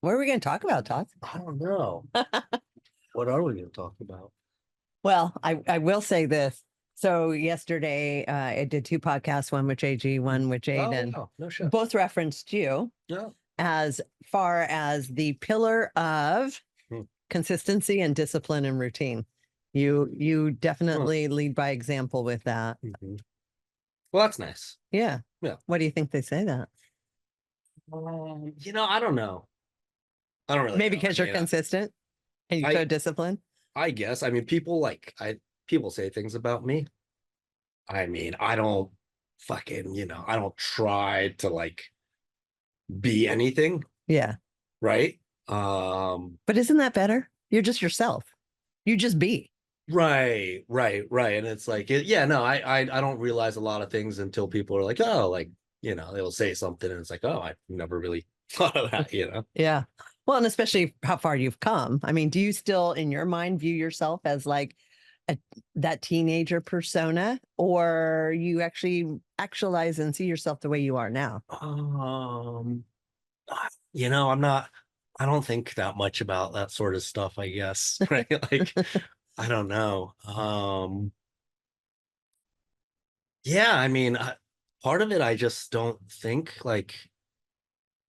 What are we going to talk about, Todd? I don't know. What are we going to talk about? Well, I will say this. So yesterday, I did two podcasts, one with JG, one with Jaden. Oh, no shit. Both referenced you Yeah. as far as the pillar of consistency and discipline and routine. You definitely lead by example with that. Well, that's nice. Yeah. Yeah. What do you think they say that? I don't know. I don't really Maybe know. because you're consistent and you show discipline. I guess. I mean, people say things about me. I mean, I don't fucking, I don't try to like be anything. Yeah. Right. But isn't that better? You're just yourself. You just be. Right. And it's like, no, I don't realize a lot of things until people are like, oh, like, they'll say something and it's like, oh, I never really thought of that. Yeah. Well, and especially how far you've come. I mean, do you still, in your mind, view yourself as like that teenager persona, or you actually actualize and see yourself the way you are now? I don't think that much about that sort of stuff, I guess. Right. Like, I don't know. Yeah, I mean, part of it, I just don't think like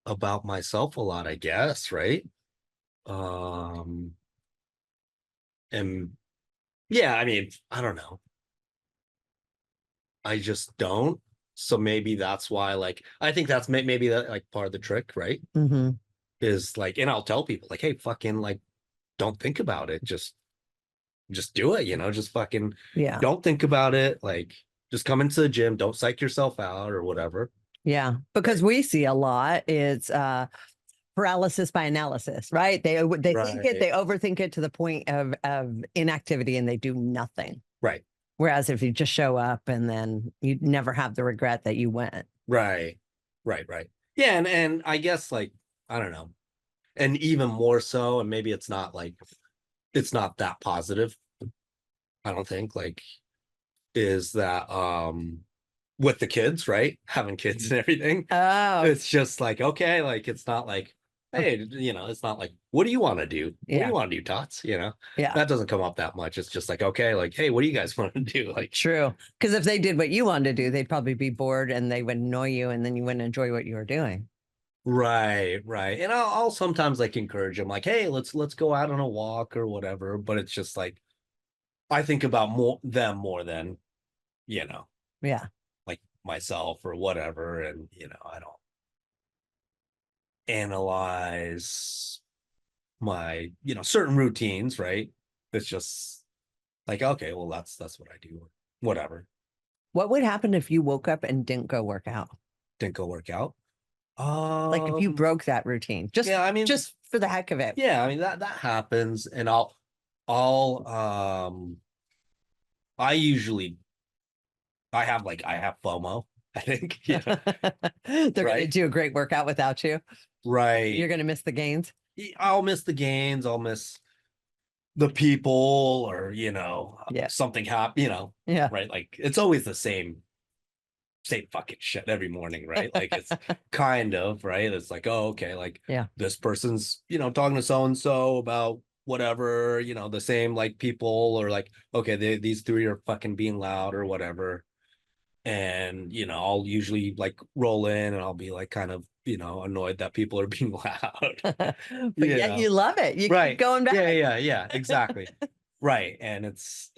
about myself a lot, I guess. Right. And yeah, I mean, I don't know. I just don't. So maybe that's why, like, I think that's maybe that like part of the trick, right? Is like, and I'll tell people like, hey, fucking like, don't think about it. Just do it, just fucking don't think about it. Like, just come into the gym, don't psych yourself out or whatever. Yeah, because we see a lot. It's paralysis by analysis, right? They think it, they overthink it to the point of inactivity, and they do nothing. Right. Whereas if you just show up, and then you never have the regret that you went. Right. Yeah, and I guess like, I don't know. And even more so, and maybe it's not that positive, I don't think, like, is that with the kids, right? Having kids and everything. Oh. It's just like, okay, like it's not like, hey, it's not like, what do you want to do? What do you want to do, Tots? Yeah. That doesn't come up that much. It's just like, okay, like, hey, what do you guys want to do? Like, true. Because if they did what you wanted to do, they'd probably be bored and they would annoy you, and then you wouldn't enjoy what you were doing. Right. And I'll sometimes like encourage them, like, hey, let's go out on a walk or whatever. But it's just like, I think about them more than, yeah, like myself or whatever. And, I don't analyze my, certain routines, right? It's just like, okay, well, that's what I do, or whatever. What would happen if you woke up and didn't go work out? Like if you broke that routine, just for the heck of it. Yeah, I mean that happens, and I have FOMO, I think. They're gonna do a great workout without you. Right. You're gonna miss the gains. I'll miss the gains, I'll miss the people, or something happen, right? Like it's always the same fucking shit every morning, right? Like it's kind of right. It's like, oh, okay, like this person's talking to so and so about whatever, the same like people, or like, okay, these three are fucking being loud or whatever. And I'll usually like roll in and I'll be like kind of annoyed that people are being loud. But yet you love it. You keep going back. Yeah, exactly. Right. And it's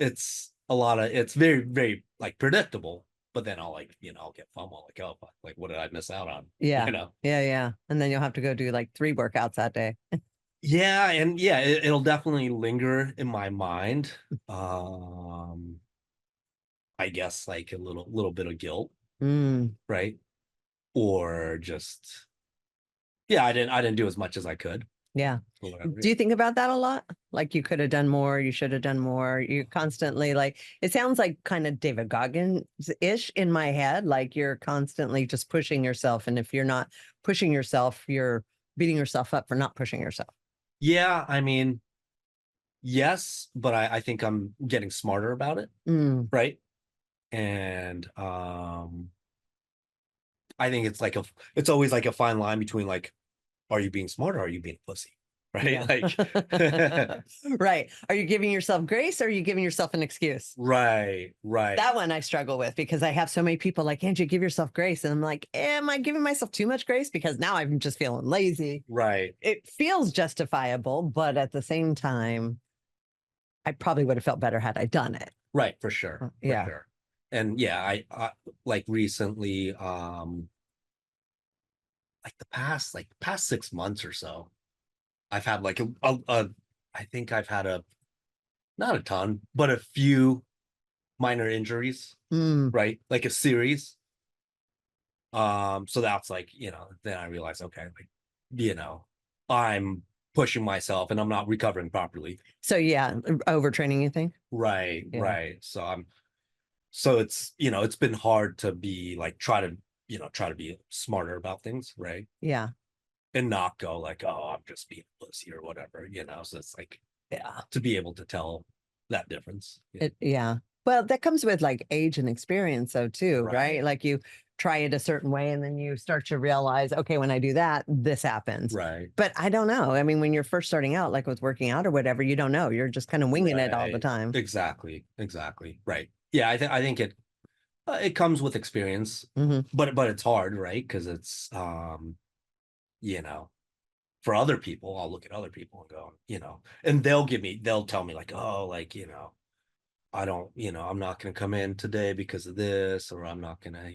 very, very like predictable. But then I'll like, I'll get FOMO, like, oh, fuck, like, what did I miss out on? Yeah. Yeah. And then you'll have to go do like 3 workouts that day. Yeah. And yeah, it'll definitely linger in my mind. I guess like a little bit of guilt. Right. Or just, I didn't do as much as I could. Yeah. Do you think about that a lot? Like you could have done more, you should have done more. You constantly like, it sounds like kind of David Goggins-ish in my head. Like you're constantly just pushing yourself. And if you're not pushing yourself, you're beating yourself up for not pushing yourself. Yeah. I mean, yes, but I think I'm getting smarter about it. Right. And I think it's always like a fine line between like are you being smart or are you being a pussy? Right. Yeah. Like, right. Are you giving yourself grace or are you giving yourself an excuse? right. That one I struggle with because I have so many people like, Angie, give yourself grace. And I'm like, am I giving myself too much grace? Because now I'm just feeling lazy. Right. It feels justifiable, but at the same time, I probably would have felt better had I done it. Right. For sure. Yeah. For sure. And yeah, I like recently, like the past 6 months or so, I've had like I think I've had not a ton, but a few minor injuries, right? Like a series. So that's like, then I realized, okay, like, I'm pushing myself and I'm not recovering properly. So yeah, overtraining, you think? Right, Yeah. right. So it's, it's been hard to be like, try to be smarter about things, right? Yeah. And not go like, oh, I'm just being a pussy or whatever, So it's like, Yeah. to be able to tell that difference. Yeah. Well, that comes with like age and experience though too, right? Like you try it a certain way and then you start to realize, okay, when I do that, this happens. Right. But I don't know. I mean, when you're first starting out, like with working out or whatever, you don't know. You're just kind of winging it all the time. Exactly. Right. Yeah, I think it comes with experience, but it's hard, right? Because it's you know, for other people, I'll look at other people and go, and they'll tell me like, oh, like, I don't, I'm not going to come in today because of this, or I'm not going to,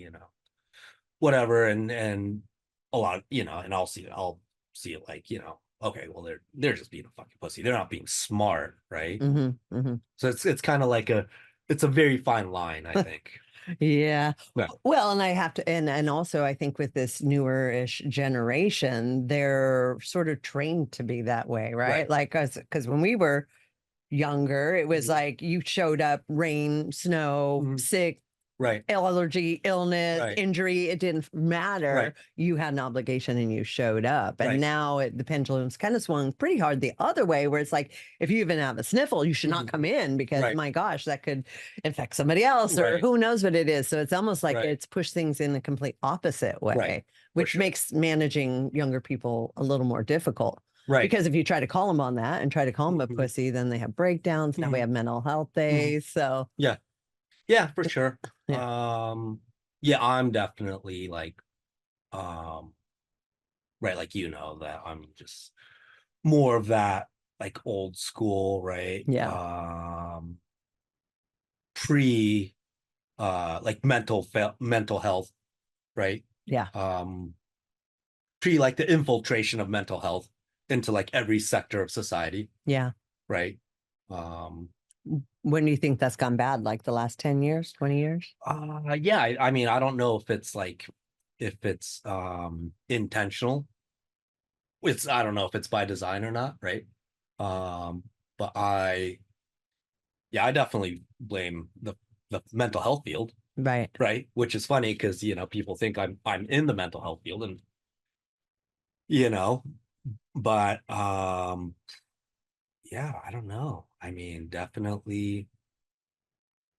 whatever. And a lot, and I'll see it like, okay, well, they're just being a fucking pussy. They're not being smart, right? So it's kind of like it's a very fine line, I think. Yeah. Well, and I have to, and also I think with this newer-ish generation, they're sort of trained to be that way, right? Like, because when we were younger, it was like you showed up, rain, snow, sick, allergy, illness, injury, it didn't matter. You had an obligation and you showed up. And now the pendulum's kind of swung pretty hard the other way, where it's like, if you even have a sniffle, you should not come in because my gosh, that could infect somebody else or who knows what it is. So it's almost like it's pushed things in the complete opposite way, which makes managing younger people a little more difficult. Because if you try to call them on that and try to call them a pussy, then they have breakdowns. Now we have mental health days. So yeah, for sure. Yeah, I'm definitely like, right, like, that I'm just more of that like old school, right? Pre like mental health, right? Pre like the infiltration of mental health into like every sector of society. Right. When do you think that's gone bad? Like the last 10 years, 20 years? Yeah, I mean, I don't know if it's intentional. I don't know if it's by design or not, right? But I definitely blame the mental health field. Right. Which is funny because people think I'm in the mental health field, and but yeah, I don't know. I mean, definitely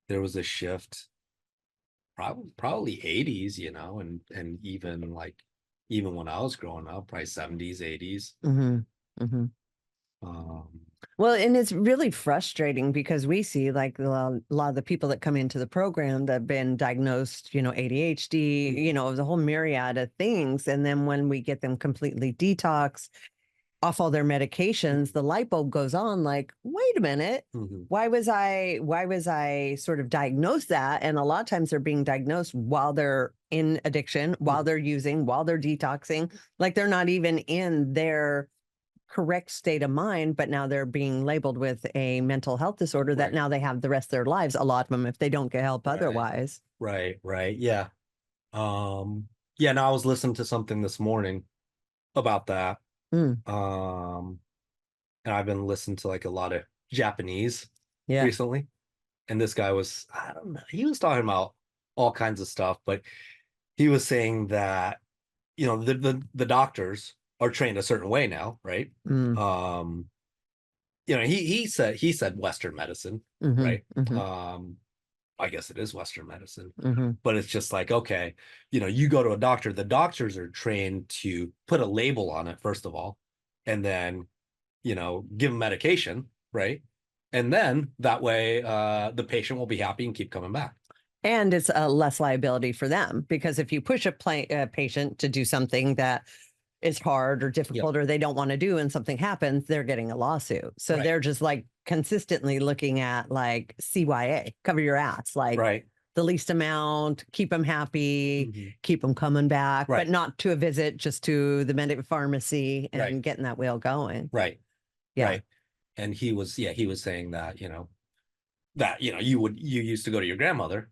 there was a shift, probably 80s, and even when I was growing up, probably 70s, 80s. Well, and it's really frustrating because we see like a lot of the people that come into the program that have been diagnosed, ADHD, the whole myriad of things. And then when we get them completely detoxed off all their medications, the light bulb goes on like, wait a minute, why was I sort of diagnosed that? And a lot of times they're being diagnosed while they're in addiction, while they're using, while they're detoxing, like they're not even in their correct state of mind, but now they're being labeled with a mental health disorder that now they have the rest of their lives, a lot of them, if they don't get help otherwise. Right. Yeah. Yeah, now I was listening to something this morning about that. And I've been listening to like a lot of Japanese recently. And this guy was, I don't know, he was talking about all kinds of stuff, but he was saying that, the doctors are trained a certain way now, right? He said Western medicine, right? I guess it is Western medicine, but it's just like, okay, you go to a doctor, the doctors are trained to put a label on it, first of all, and then, give them medication, right? And then that way, the patient will be happy and keep coming back. And it's a less liability for them, because if you push a patient to do something that is hard or difficult, or they don't want to do, and something happens, they're getting a lawsuit. So they're just like consistently looking at like CYA, cover your ass, like the least amount, keep them happy, keep them coming back, but not to a visit, just to the pharmacy and getting that wheel going. Right. And he was saying that, you used to go to your grandmother,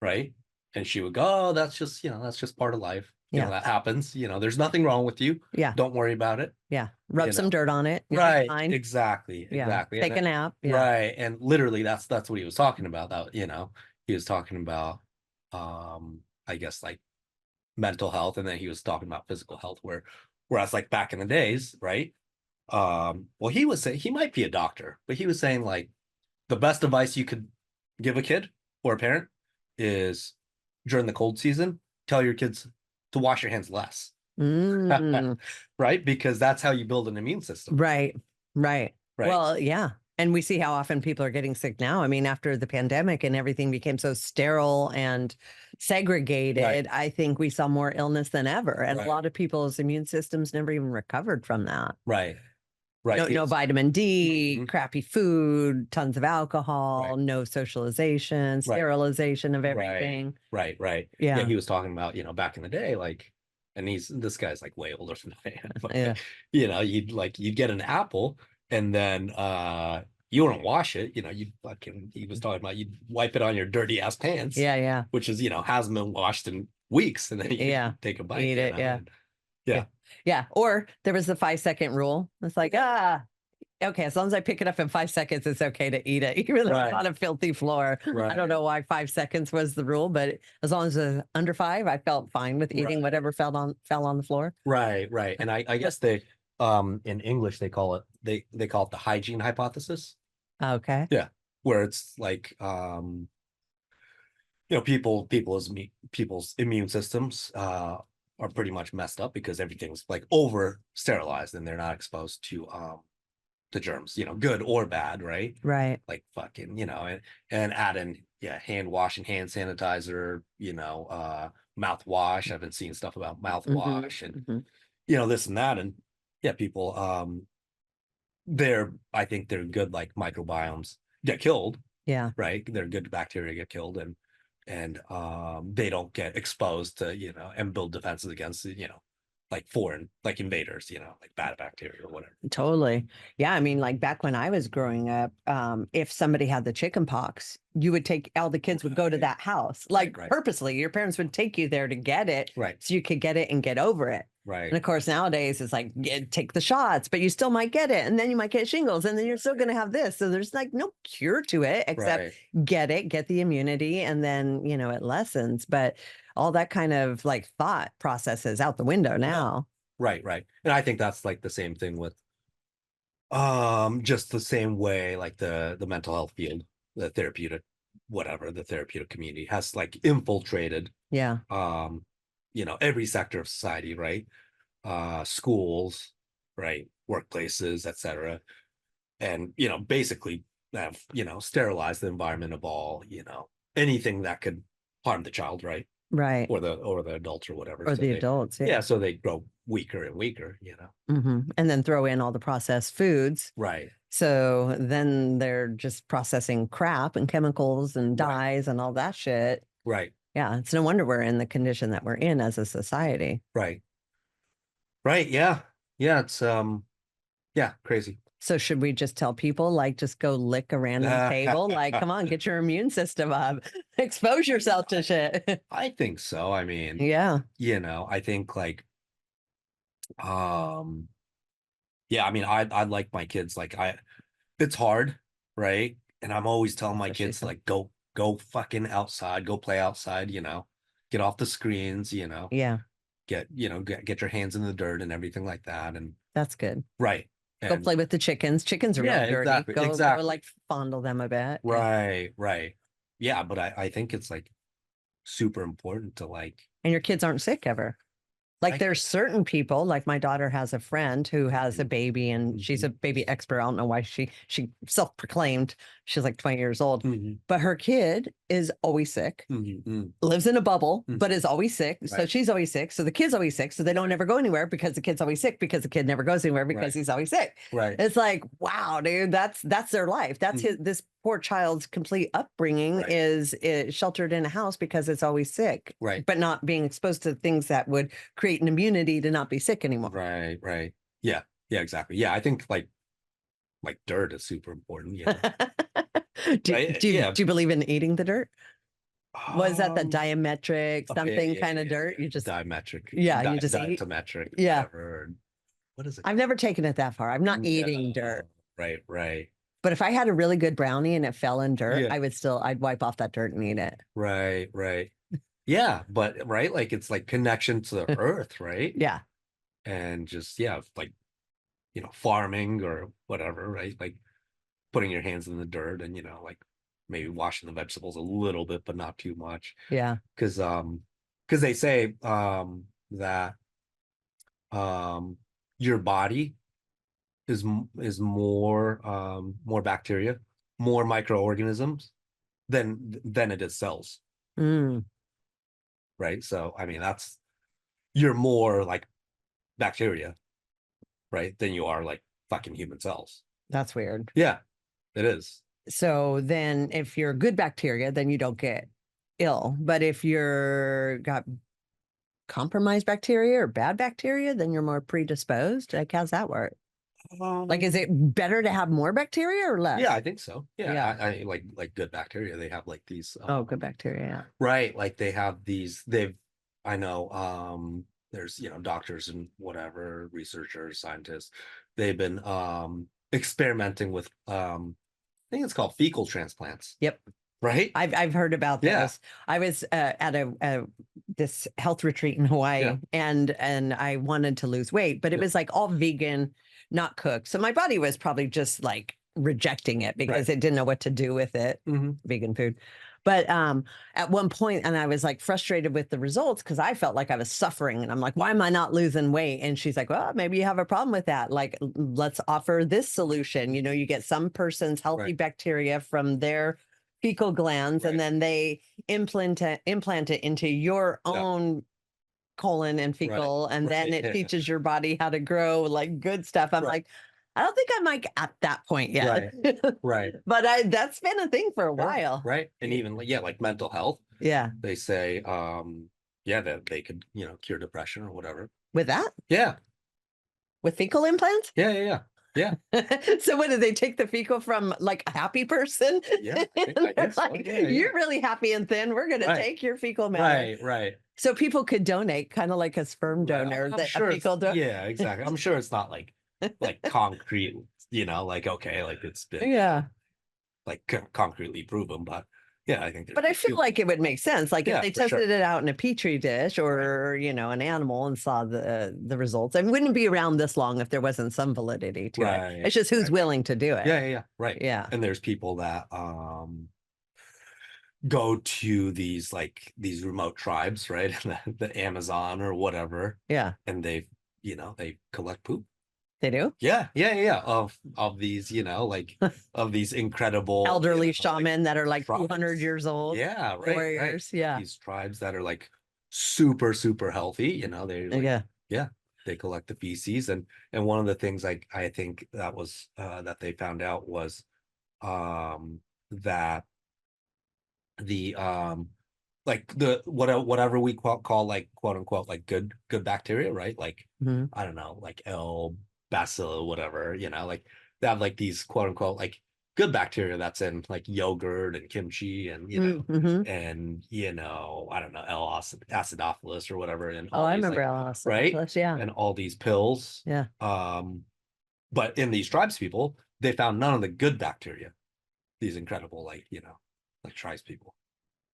right? And she would go, oh, that's just part of life. That happens. There's nothing wrong with you. Don't worry about it. Rub some dirt on it. Right. Exactly. Take a nap. Right. And literally that's what he was talking about. That, he was talking about, I guess, like mental health. And then he was talking about physical health, whereas like back in the days, right? Well, he was saying, he might be a doctor, but he was saying like the best advice you could give a kid or a parent is during the cold season, tell your kids to wash your hands less. Right? Because that's how you build an immune system. Right. Well, yeah. And we see how often people are getting sick now. I mean, after the pandemic and everything became so sterile and segregated, I think we saw more illness than ever. And a lot of people's immune systems never even recovered from that. Right. No vitamin D, crappy food, tons of alcohol, no socialization, sterilization of everything. Right. Yeah. He was talking about, back in the day, like, and this guy's like way older than I am. But, you'd get an apple and then you wouldn't wash it, he was talking about you'd wipe it on your dirty ass pants. Yeah. Which is, hasn't been washed in weeks, and then you take a bite. Eat it, Yeah. Or there was the 5-second rule. It's like, okay, as long as I pick it up in 5 seconds, it's okay to eat it. Even though it's on a filthy floor. I don't know why 5 seconds was the rule, but as long as it was under 5, I felt fine with eating whatever fell on the floor. Right. And I guess they, in English, they call it the hygiene hypothesis. Okay. Yeah. Where it's like, people's immune systems, are pretty much messed up because everything's like over sterilized and they're not exposed to germs, good or bad, right? Like fucking, and add in hand wash and hand sanitizer, mouthwash. I've been seeing stuff about mouthwash and this and that. And people I think they're good, like microbiomes get killed. Right. They're good bacteria get killed, and they don't get exposed to, and build defenses against, like foreign, like invaders, like bad bacteria or whatever. Totally. Yeah. I mean, like back when I was growing up, if somebody had the chicken pox, you would all the kids would go to that house, like purposely. Your parents would take you there to get it, so you could get it and get over it. And of course, nowadays it's like, take the shots, but you still might get it. And then you might get shingles, and then you're still going to have this. So there's like no cure to it except get the immunity, and then, it lessens. But all that kind of like thought process is out the window now. Right. And I think that's like the same thing with, just the same way, like the mental health field, the therapeutic community has like infiltrated, every sector of society, right? Schools, right? Workplaces, etc. And, basically have, sterilized the environment of all, anything that could harm the child, right? Or the adults or whatever. Or so the adults. So they grow weaker and weaker, And then throw in all the processed foods. So then they're just processing crap and chemicals and dyes and all that shit. Yeah, it's no wonder we're in the condition that we're in as a society. Right. Yeah. It's crazy. So should we just tell people, like, just go lick a random table? Like, come on, get your immune system up. Expose yourself to shit. I think so. I mean, I think like, I mean, I'd like my kids, like it's hard, right? And I'm always telling my kids, like, go fucking outside, go play outside, get off the screens, get your hands in the dirt and everything like that. And that's good. And go play with the chickens. Chickens are really dirty. Go like fondle them a bit. Right. yeah, but I think it's like super important to like, and your kids aren't sick ever. Like there's certain people, like my daughter has a friend who has a baby and she's a baby expert. I don't know why she self-proclaimed. She's like 20 years old, but her kid is always sick, lives in a bubble, but is always sick. So she's always sick. So the kid's always sick. So they don't ever go anywhere because the kid's always sick because the kid never goes anywhere because he's always sick. Right. It's like, wow, dude, that's their life. That's this poor child's complete upbringing is sheltered in a house because it's always sick, but not being exposed to things that would create an immunity to not be sick anymore. Right. Yeah, exactly. Yeah, I think like dirt is super important. Do you believe in eating the dirt? Was that the diametric something kind of dirt? You just diametric. Yeah, you just eat diametric. Yeah. Whatever. What is it? I've never taken it that far. I'm not eating dirt. Right. But if I had a really good brownie and it fell in dirt, I'd wipe off that dirt and eat it. Right. Yeah, but like it's like connection to the earth, right? Yeah. And just like farming or whatever, right? Like putting your hands in the dirt and like maybe washing the vegetables a little bit, but not too much. Yeah. Because they say that your body is more bacteria, more microorganisms than it is cells. Right. So I mean you're more like bacteria, right, than you are like fucking human cells. That's weird. Yeah, it is. So then if you're good bacteria, then you don't get ill. But if you're got compromised bacteria or bad bacteria, then you're more predisposed. Like, how's that work? Like, is it better to have more bacteria or less? Yeah, I think so. Yeah. I like good bacteria. They have like these. Good bacteria. Yeah. Right. Like they have these, I know, there's, doctors and whatever, researchers, scientists, they've been experimenting with, I think it's called fecal transplants. Yep. Right. I've heard about those. Yeah. I was at this health retreat in Hawaii and I wanted to lose weight, but it was like all vegan, not cooked. So my body was probably just like rejecting it because it didn't know what to do with it, vegan food. But at one point, and I was like frustrated with the results because I felt like I was suffering. And I'm like, why am I not losing weight? And she's like, well, maybe you have a problem with that. Like, let's offer this solution. You get some person's healthy bacteria from their fecal glands, and then they implant it into your own colon and fecal, and then it teaches your body how to grow like good stuff. I'm like, I don't think I'm like at that point yet. Right. But that's been a thing for a while. Right. And even like mental health. Yeah. They say that they could, cure depression or whatever. With that? Yeah. With fecal implants? Yeah. So what, do they take the fecal from like a happy person? Yeah. I guess like, so. You're really happy and thin. We're going to take your fecal matter. Right. So people could donate, kind of like a sperm donor. I'm sure yeah, exactly. I'm sure it's not like concrete, like, okay, like it's been like concretely proven, but yeah, I think. But I feel like it would make sense. Like if they tested it out in a petri dish or, an animal and saw the results, it wouldn't be around this long if there wasn't some validity to it. It's just who's willing to do it. Yeah. Right. Yeah. And there's people that go to these remote tribes, right? the Amazon or whatever. Yeah. And they collect poop. They do? Yeah. Of these, of these incredible elderly shaman that are like 200 years old. Yeah, right. Warriors. Right. Yeah. These tribes that are like super, super healthy, they collect the feces. And one of the things I think that was that they found out was that the whatever we call like quote unquote like good bacteria, right? Like I don't know, like bacilli, whatever, like they have like these quote unquote like good bacteria that's in like yogurt and kimchi and and I don't know, L. acidophilus or whatever, and I remember L. acidophilus, right? Yeah. And all these pills. Yeah. But in these tribes people, they found none of the good bacteria, these incredible like tribes people.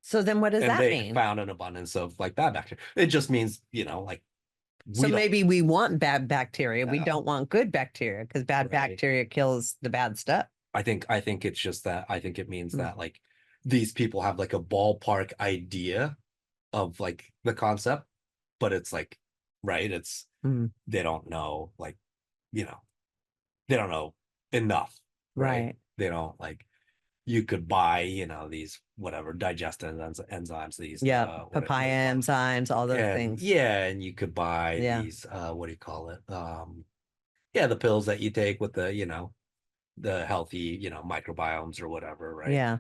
So then what does that mean? They found an abundance of like bad bacteria. It just means like. So maybe we want bad bacteria. We don't want good bacteria because bad bacteria kills the bad stuff. I think it's just that. I think it means that like these people have like a ballpark idea of like the concept, but it's like, right, it's they don't know, like, you know, they don't know enough, right? They don't like, you could buy, you know, these whatever digestive enzymes, these papaya enzymes, all those things. Yeah, and you could buy these what do you call it? The pills that you take with the, you know, the healthy, you know, microbiomes or whatever, right? Yeah.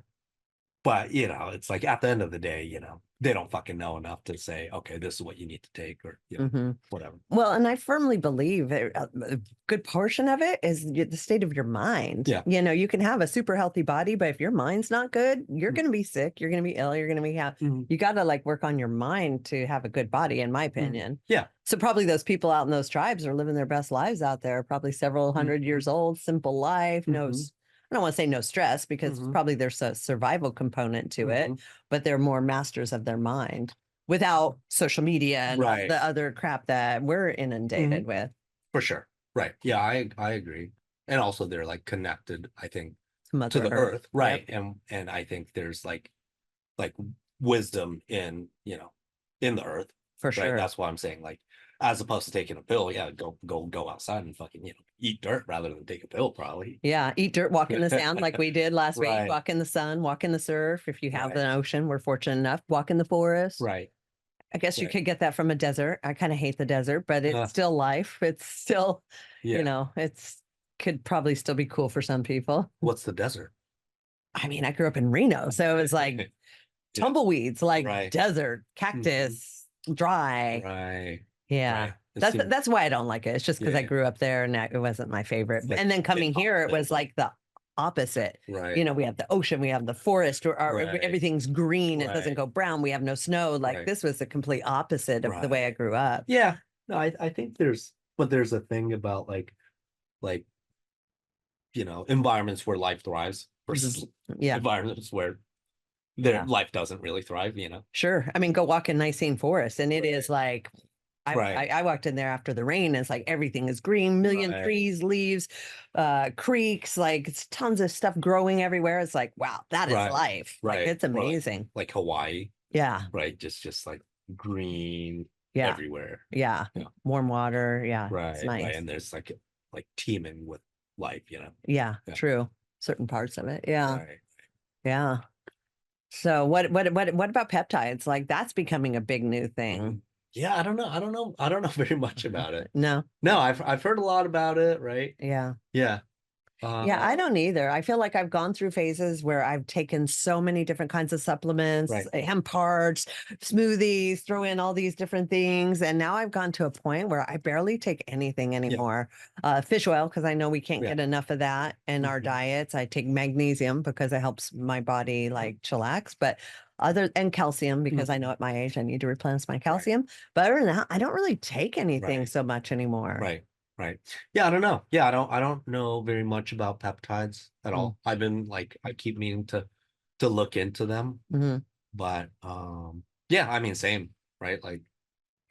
But, you know, it's like at the end of the day, you know, they don't fucking know enough to say, okay, this is what you need to take, or, you know, whatever. Well, and I firmly believe that a good portion of it is the state of your mind. Yeah. You know, you can have a super healthy body, but if your mind's not good, you're going to be sick. You're going to be ill. You're going to be you got to like work on your mind to have a good body, in my opinion. Yeah. So probably those people out in those tribes are living their best lives out there, probably several hundred years old, simple life, I don't want to say no stress, because probably there's a survival component to it, but they're more masters of their mind without social media and all the other crap that we're inundated with. For sure. Right. Yeah, I agree. And also they're like connected, I think, Mother to the earth. Right. Yep. And I think there's like wisdom in, you know, in the earth. For sure. That's why I'm saying, like, as opposed to taking a pill, go outside and fucking, you know, eat dirt rather than take a pill, probably. Yeah, eat dirt, walk in the sand like we did last week, walk in the sun, walk in the surf. If you have an ocean, we're fortunate enough, walk in the forest. Right. I guess you could get that from a desert. I kind of hate the desert, but it's still life. It's still, you know, could probably still be cool for some people. What's the desert? I mean, I grew up in Reno, so it was like tumbleweeds, like desert, cactus, dry. Right. Yeah. That's why I don't like it. It's just because I grew up there and it wasn't my favorite. And then coming here, it was like the opposite. Right. You know, we have the ocean, we have the forest, or everything's green. It doesn't go brown. We have no snow. Like this was the complete opposite of the way I grew up. Yeah. No, I think there's a thing about like, you know, environments where life thrives versus environments where their life doesn't really thrive, you know? Sure. I mean, go walk in Nicene Forest and it is like, I walked in there after the rain and it's like everything is green, million trees, leaves, creeks, like it's tons of stuff growing everywhere. It's like, wow, that is life. Like it's amazing. Like Hawaii. Yeah. Right. Just like green everywhere. Yeah. Warm water. Yeah. Right. It's nice. Right. And there's like teeming with life, you know? Yeah. True. Certain parts of it. Yeah. Right. Yeah. So what about peptides? Like that's becoming a big new thing. Yeah, I don't know very much about it. No, I've heard a lot about it, right? Yeah. Yeah. I don't either. I feel like I've gone through phases where I've taken so many different kinds of supplements, hemp hearts, smoothies, throw in all these different things. And now I've gone to a point where I barely take anything anymore. Fish oil, because I know we can't get enough of that in our diets. I take magnesium because it helps my body like chillax, but and calcium, because I know at my age I need to replenish my calcium. But other than that, I don't really take anything so much anymore. Right. Yeah, I don't know. Yeah, I don't know very much about peptides at all. I've been like, I keep meaning to look into them. But yeah, I mean, same, right? Like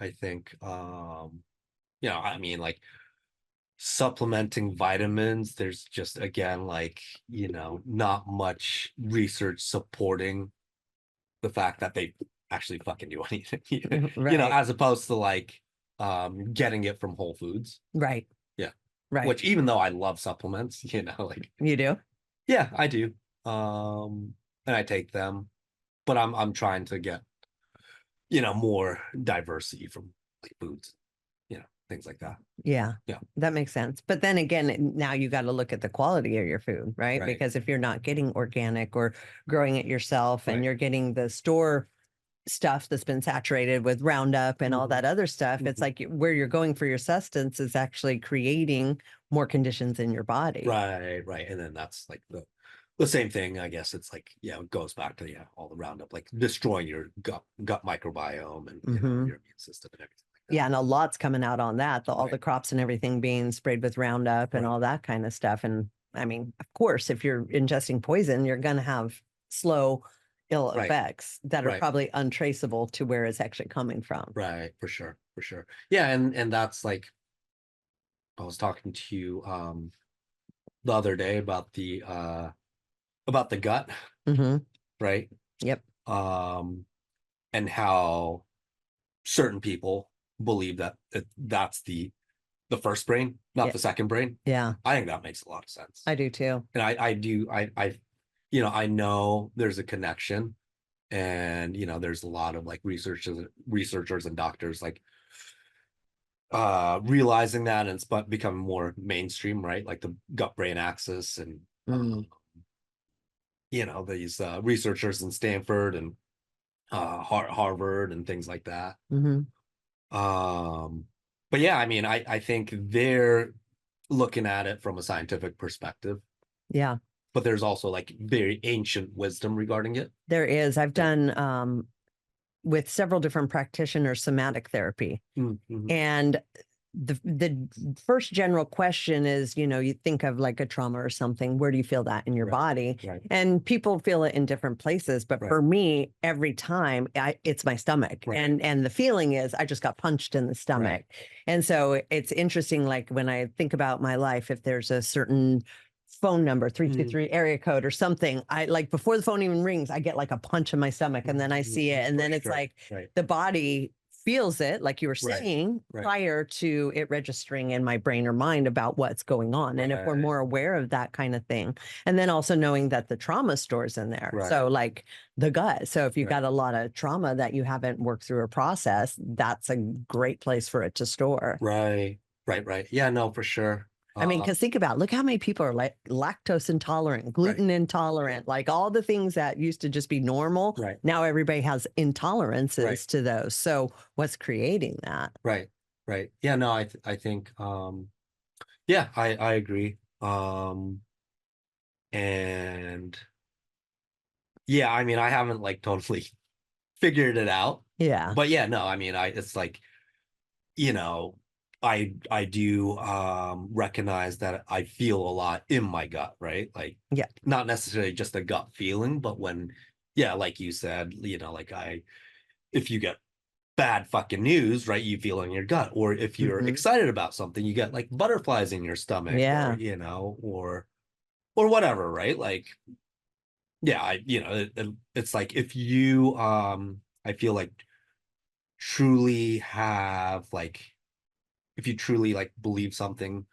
I think you know, I mean, like supplementing vitamins, there's just, again, like, you know, not much research supporting the fact that they actually fucking do anything. You know, as opposed to like getting it from Whole Foods. Right. Yeah. Right. Which, even though I love supplements, you know, like you do. Yeah, I do. And I take them, but I'm trying to get, you know, more diversity from like foods, you know, things like that. Yeah. That makes sense. But then again, now you got to look at the quality of your food, right? Because if you're not getting organic or growing it yourself and you're getting the store stuff that's been saturated with Roundup and all that other stuff, it's like where you're going for your sustenance is actually creating more conditions in your body. Right. And then that's like the same thing, I guess. It's like, it goes back to all the Roundup, like destroying your gut microbiome and you know, your immune system and everything. Yeah, and a lot's coming out on that. All the crops and everything being sprayed with Roundup and all that kind of stuff. And I mean, of course, if you're ingesting poison, you're going to have slow, ill effects that are probably untraceable to where it's actually coming from. Right, for sure. Yeah, and that's like, I was talking to you the other day about the gut, right? Yep. And how certain people believe that that's the first brain, not the second brain. Yeah. I think that makes a lot of sense. I do too. And I know there's a connection, and there's a lot of like researchers and doctors like realizing that, and it's becoming more mainstream, right? Like the gut brain axis, and these researchers in Stanford and Harvard and things like that. But yeah, I mean, I think they're looking at it from a scientific perspective. Yeah. But there's also like very ancient wisdom regarding it. There is. I've done with several different practitioners somatic therapy. And the first general question is, you think of like a trauma or something, where do you feel that in your body? And people feel it in different places, but for me, every time it's my stomach, and the feeling is I just got punched in the stomach. And so it's interesting, like when I think about my life, if there's a certain phone number, 323 area code or something, I like before the phone even rings, I get like a punch in my stomach, and then I see it, and then it's like the body feels it, like you were saying, prior to it registering in my brain or mind about what's going on. And if we're more aware of that kind of thing, and then also knowing that the trauma stores in there. So like the gut. So if you've got a lot of trauma that you haven't worked through or processed, that's a great place for it to store. Right. Yeah, no, for sure. I mean, because think about, look how many people are like lactose intolerant, gluten intolerant, like all the things that used to just be normal. Now everybody has intolerances to those. So what's creating that? Right. Yeah, no, I think, yeah, I agree. And yeah, I mean, I haven't like totally figured it out. Yeah. But yeah, no, I mean, it's like, I do recognize that I feel a lot in my gut, right? Like, not necessarily just a gut feeling, but when, like you said, like if you get bad fucking news, right, you feel in your gut, or if you're excited about something, you get like butterflies in your stomach, or whatever, right? Like, it's like if you I feel like truly have like, if you truly like believe something,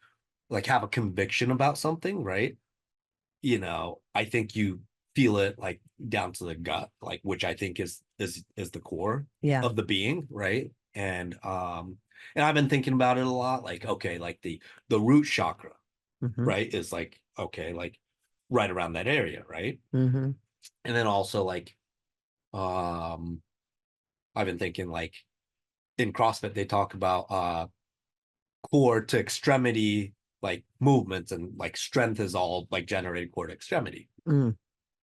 like have a conviction about something, right? I think you feel it like down to the gut, like, which I think is the core of the being, right? And I've been thinking about it a lot, like, okay, like the root chakra, right, is like, okay, like right around that area, right? And then also like I've been thinking like in CrossFit they talk about core to extremity like movements, and like strength is all like generated core to extremity,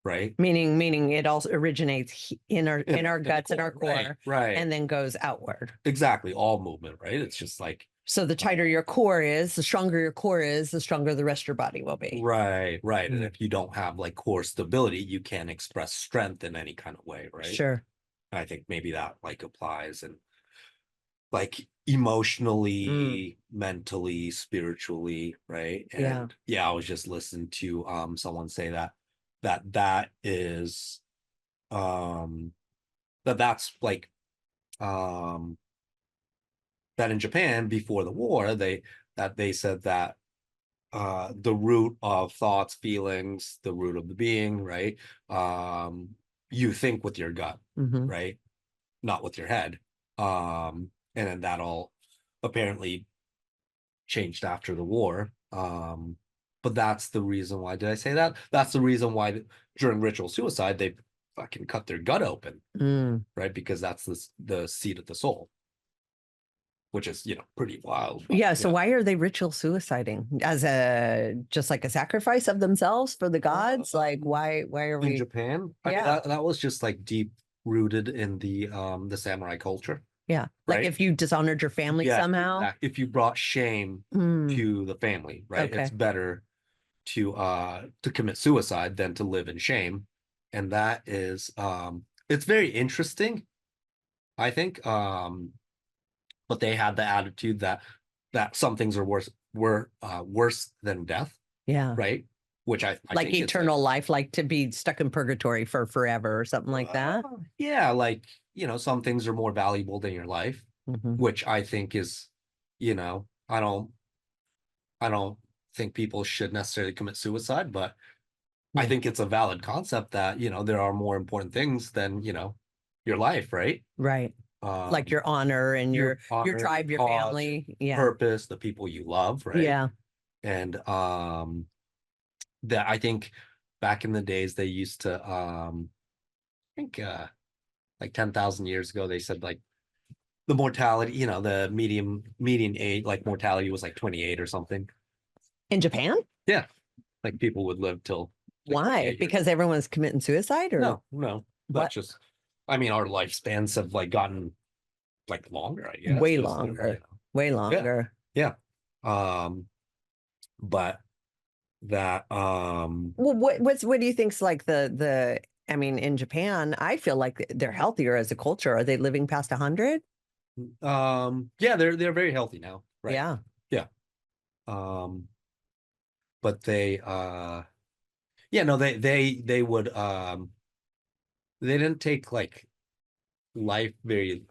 right? Meaning it also originates in our guts, in our core, right, and then goes outward. Exactly, all movement, right? It's just like, so the tighter your core is, the stronger your core is, the stronger the rest of your body will be. Right. And if you don't have like core stability, you can't express strength in any kind of way, right? Sure. I think maybe that like applies, and like emotionally, mentally, spiritually, right? And I was just listening to someone say that is that's like that in Japan before the war, they said that the root of thoughts, feelings, the root of the being, right? You think with your gut, right? Not with your head. And then that all apparently changed after the war. But that's the reason why. Did I say that? That's the reason why during ritual suicide they fucking cut their gut open, right? Because that's the seat of the soul, which is pretty wild. But, so why are they ritual suiciding as just like a sacrifice of themselves for the gods? Like why are we in Japan? I mean, that was just like deep rooted in the samurai culture. Yeah. Like if you dishonored your family somehow. Exactly. If you brought shame to the family, right? It's better to commit suicide than to live in shame. And that is it's very interesting, I think. But they had the attitude that some things are worse than death. Yeah. Right. which I like think eternal life, like to be stuck in purgatory for forever or something like that. Yeah, like, you know, some things are more valuable than your life, which I think is, you know, I don't think people should necessarily commit suicide, but I think it's a valid concept that, you know, there are more important things than, you know, your life, right? Right. Like your honor and your tribe, your cause, family, yeah, purpose, the people you love, right? Yeah. And that I think back in the days they used to I think like 10,000 years ago they said like the mortality, you know, the median age, like mortality was like 28 or something. In Japan? Yeah. Like people would live till like why? Because everyone's committing suicide, or no, that's just, I mean, our lifespans have like gotten like longer, I guess. Way longer. You know. Way longer. Yeah. But that well, what do you think's like the I mean, in Japan, I feel like they're healthier as a culture. Are they living past 100? Yeah, they're very healthy now, right? Yeah. But they yeah, no, they would they didn't take like life very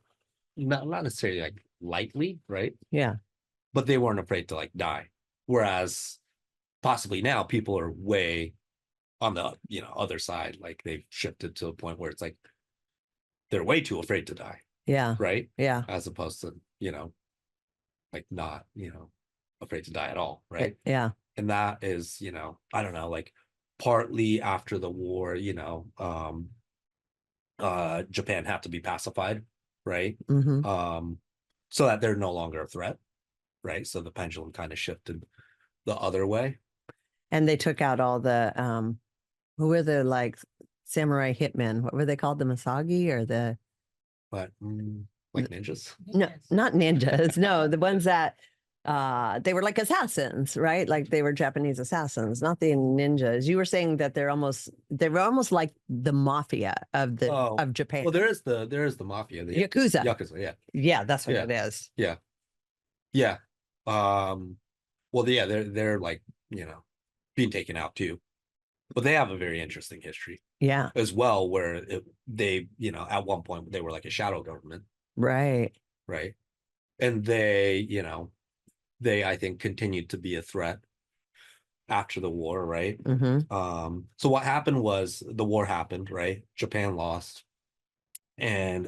not necessarily like lightly, right? Yeah. But they weren't afraid to like die. Whereas possibly now people are way on the, you know, other side, like they've shifted to a point where it's like they're way too afraid to die. Yeah. Right? Yeah. As opposed to, you know, like not, you know, afraid to die at all, right? Yeah. And that is, you know, I don't know, like partly after the war, you know, Japan had to be pacified, right? So that they're no longer a threat, right? So the pendulum kind of shifted the other way. And they took out all the who were the like samurai hitmen? What were they called? The Masagi or the but like ninjas? No, not ninjas. No, the ones that they were like assassins, right? Like they were Japanese assassins, not the ninjas. You were saying that they were almost like the mafia of Japan. Well, there is the mafia, the Yakuza. Yakuza, yeah. Yeah, that's what it is. Yeah. Yeah. Well, yeah, they're like, you know, being taken out too. But they have a very interesting history. Yeah. As well, where they, you know, at one point they were like a shadow government. Right. Right. And they, you know, they, I think, continued to be a threat after the war, right? So what happened was the war happened, right? Japan lost. And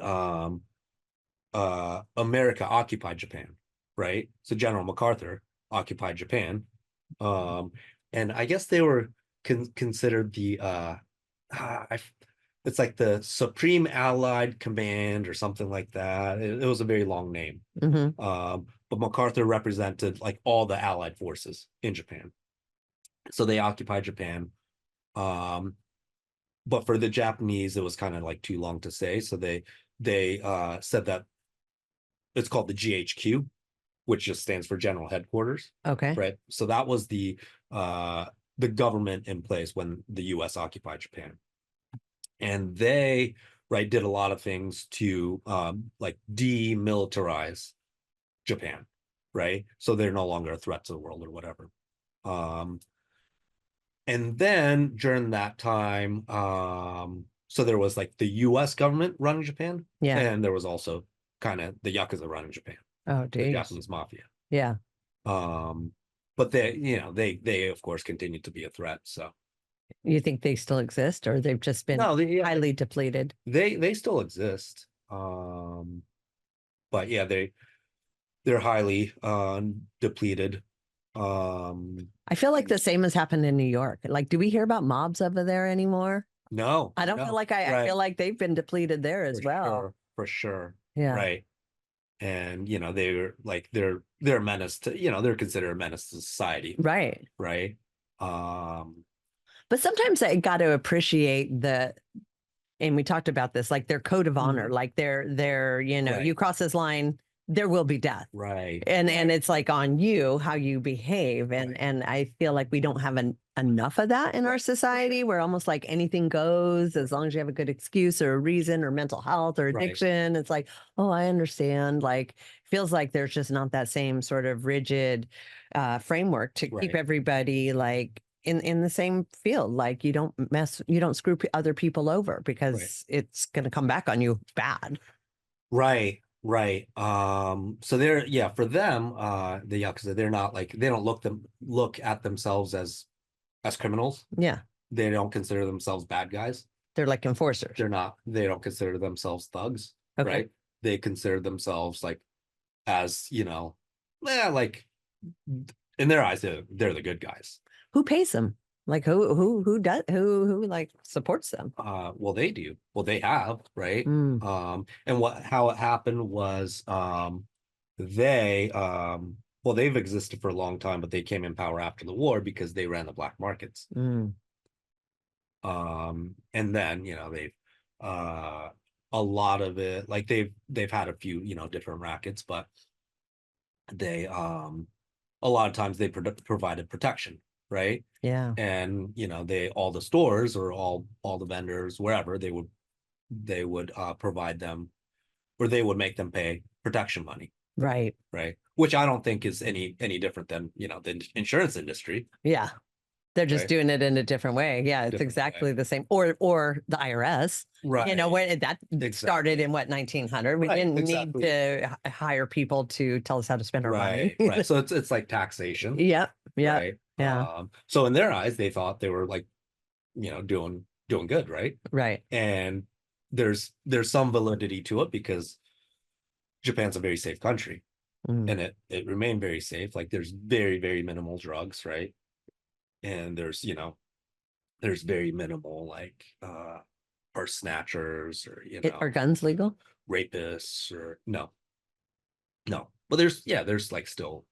America occupied Japan, right? So General MacArthur occupied Japan. And I guess they were considered the it's like the Supreme Allied Command or something like that. It was a very long name. But MacArthur represented like all the Allied forces in Japan. So they occupied Japan. But for the Japanese, it was kind of like too long to say. So they said that it's called the GHQ, which just stands for General Headquarters. Okay. Right. So that was the government in place when the US occupied Japan. And they, right, did a lot of things to like demilitarize Japan, right? So they're no longer a threat to the world or whatever. And then during that time, so there was like the US government running Japan. Yeah. And there was also kind of the Yakuza running Japan. Oh, geez. The Japanese mafia. Yeah. But they, you know, they of course continued to be a threat. So you think they still exist, or they've just been highly depleted? They still exist. But yeah, they're highly depleted. I feel like the same has happened in New York. Like, do we hear about mobs over there anymore? No, I don't feel like I feel like they've been depleted there as well. For sure. Yeah. Right. And you know, they're like they're a menace to, you know, they're considered a menace to society. Right. Right. But sometimes I got to appreciate and we talked about this, like their code of honor, like they're, you know, you cross this line, there will be death. Right. And it's like on you, how you behave. And I feel like we don't have enough of that in our society. We're almost like anything goes as long as you have a good excuse or a reason or mental health or addiction. It's like, oh, I understand. Like, feels like there's just not that same sort of rigid framework to keep everybody like in the same field. Like you don't screw other people over because it's going to come back on you bad. Right. So they're, for them, the Yakuza, they're not like, they don't look at themselves as criminals. Yeah. They don't consider themselves bad guys. They're like enforcers. They don't consider themselves thugs. Okay. Right. They consider themselves like, as, like in their eyes, they're the good guys. Who pays them? Like who like supports them? Well, they do. Well, they have, right? Mm. And how it happened was they well, they've existed for a long time, but they came in power after the war because they ran the black markets. Mm. And then, they've a lot of it, like they've had a few, different rackets, but they a lot of times they provided protection, right? Yeah. And all the stores or all the vendors, wherever, they would provide them, or they would make them pay protection money. Right. Which I don't think is any different than the insurance industry. Yeah. They're just doing it in a different way. Yeah, it's exactly the same. Or the IRS. Right. When that started in 1900, we didn't need to hire people to tell us how to spend our money. Right. So it's like taxation. Yep. Yeah. Right. Yeah. So in their eyes, they thought they were like, doing good, right? Right. And there's some validity to it because Japan's a very safe country. And it remained very safe. Like there's very, very minimal drugs, right? And there's very minimal like purse snatchers or are guns legal? Rapists or no. But there's like still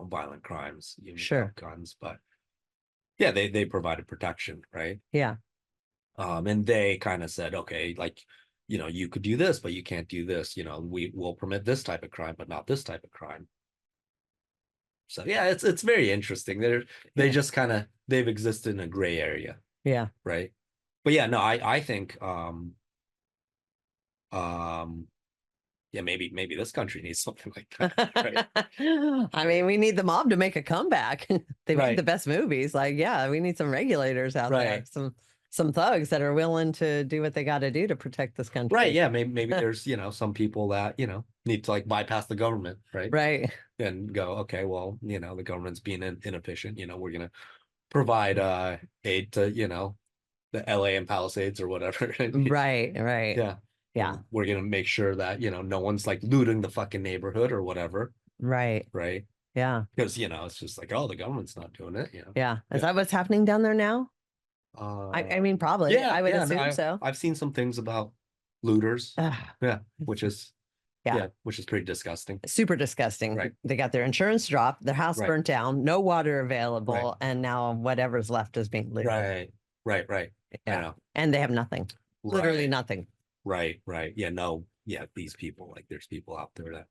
violent crimes, sure, guns, but yeah, they provided protection, right? Yeah. And they kind of said, okay, like you could do this, but you can't do this. We will permit this type of crime, but not this type of crime. So yeah, it's very interesting. They just kind of, they've existed in a gray area. Yeah. Right. But yeah, no, I think yeah, maybe this country needs something like that. Right? I mean, we need the mob to make a comeback. They made the best movies. Like, yeah, we need some regulators out there, some thugs that are willing to do what they got to do to protect this country. Right. Yeah. Maybe there's, some people that, need to like bypass the government. Right. Right. And go, okay, well, the government's being inefficient. We're going to provide aid to, the LA and Palisades or whatever. Right. Yeah. Yeah. We're going to make sure that, no one's like looting the fucking neighborhood or whatever. Right. Yeah. Because, it's just like, oh, the government's not doing it. Yeah. Is that what's happening down there now? I mean, probably. Yeah, I would assume so. I've seen some things about looters. Yeah, which is pretty disgusting. Super disgusting. Right. They got their insurance dropped, their house burnt down, no water available, and now whatever's left is being looted. Right. Yeah. And they have nothing. Literally nothing. Right. Yeah, no, these people, like there's people out there that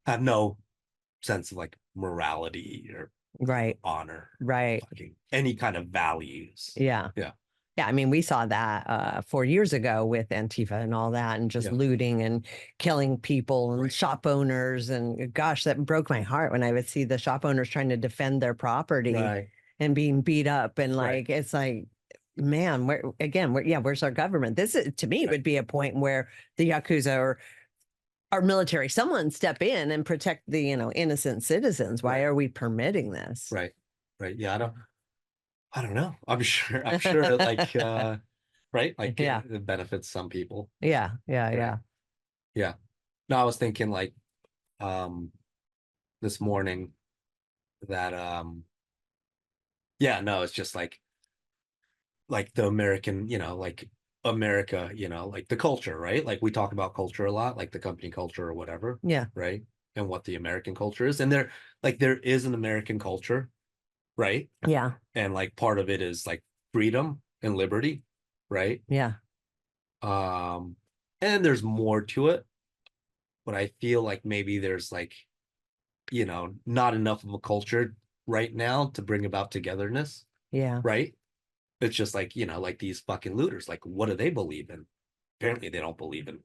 have no sense of like morality or honor, any kind of values. Yeah. I mean, we saw that 4 years ago with Antifa and all that, and just looting and killing people and shop owners. And gosh, that broke my heart when I would see the shop owners trying to defend their property and being beat up. And like, it's like, man, where's our government? This is, to me, would be a point where the Yakuza or our military, someone step in and protect the, innocent citizens. Why are we permitting this? Right. Yeah. I don't know. I'm sure like, right. Like it benefits some people. Yeah. No, I was thinking like, this morning that, it's just like the American, like America, like the culture, right? Like we talk about culture a lot, like the company culture or whatever. Yeah. Right. And what the American culture is. And there is an American culture. Right. Yeah. And like part of it is like freedom and liberty. Right. Yeah. And there's more to it. But I feel like maybe there's like, not enough of a culture right now to bring about togetherness. Yeah. Right. It's just like, like these fucking looters, like, what do they believe in? Apparently they don't believe in,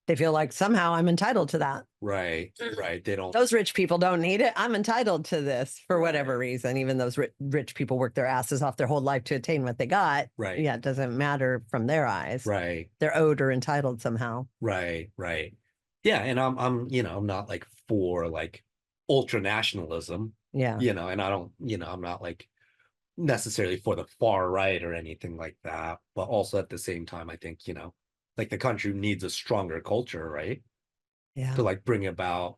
They feel like somehow I'm entitled to that. Right. They don't. Those rich people don't need it. I'm entitled to this for whatever reason. Even those rich people work their asses off their whole life to attain what they got. Right. Yeah, it doesn't matter from their eyes. Right. They're owed or entitled somehow. Right. Yeah, and I'm I'm not like for like ultra nationalism. Yeah. And I don't, I'm not like necessarily for the far right or anything like that. But also at the same time, I think, like the country needs a stronger culture, right? Yeah. To like bring about,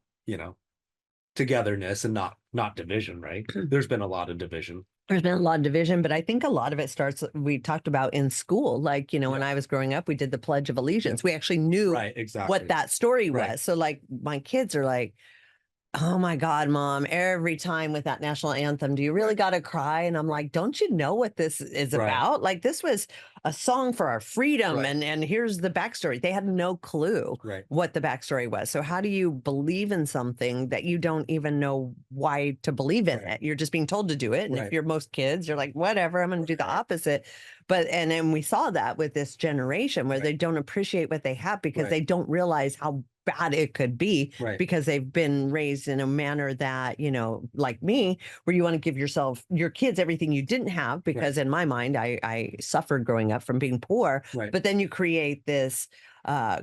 togetherness and not division, right? There's been a lot of division. There's been a lot of division, but I think a lot of it starts, we talked about in school. Like, when I was growing up, we did the Pledge of Allegiance. We actually knew what that story was. So like my kids are like, oh my God, Mom, every time with that national anthem, do you really got to cry? And I'm like, don't you know what this is about? Like, this was a song for our freedom. And here's the backstory. They had no clue what the backstory was. So how do you believe in something that you don't even know why to believe in it? You're just being told to do it. And if you're most kids, you're like, whatever, I'm going to do the opposite. But, and then we saw that with this generation where they don't appreciate what they have because they don't realize how bad it could be because they've been raised in a manner that, like me, where you want to give your kids everything you didn't have, because in my mind, I suffered growing up from being poor, but then you create this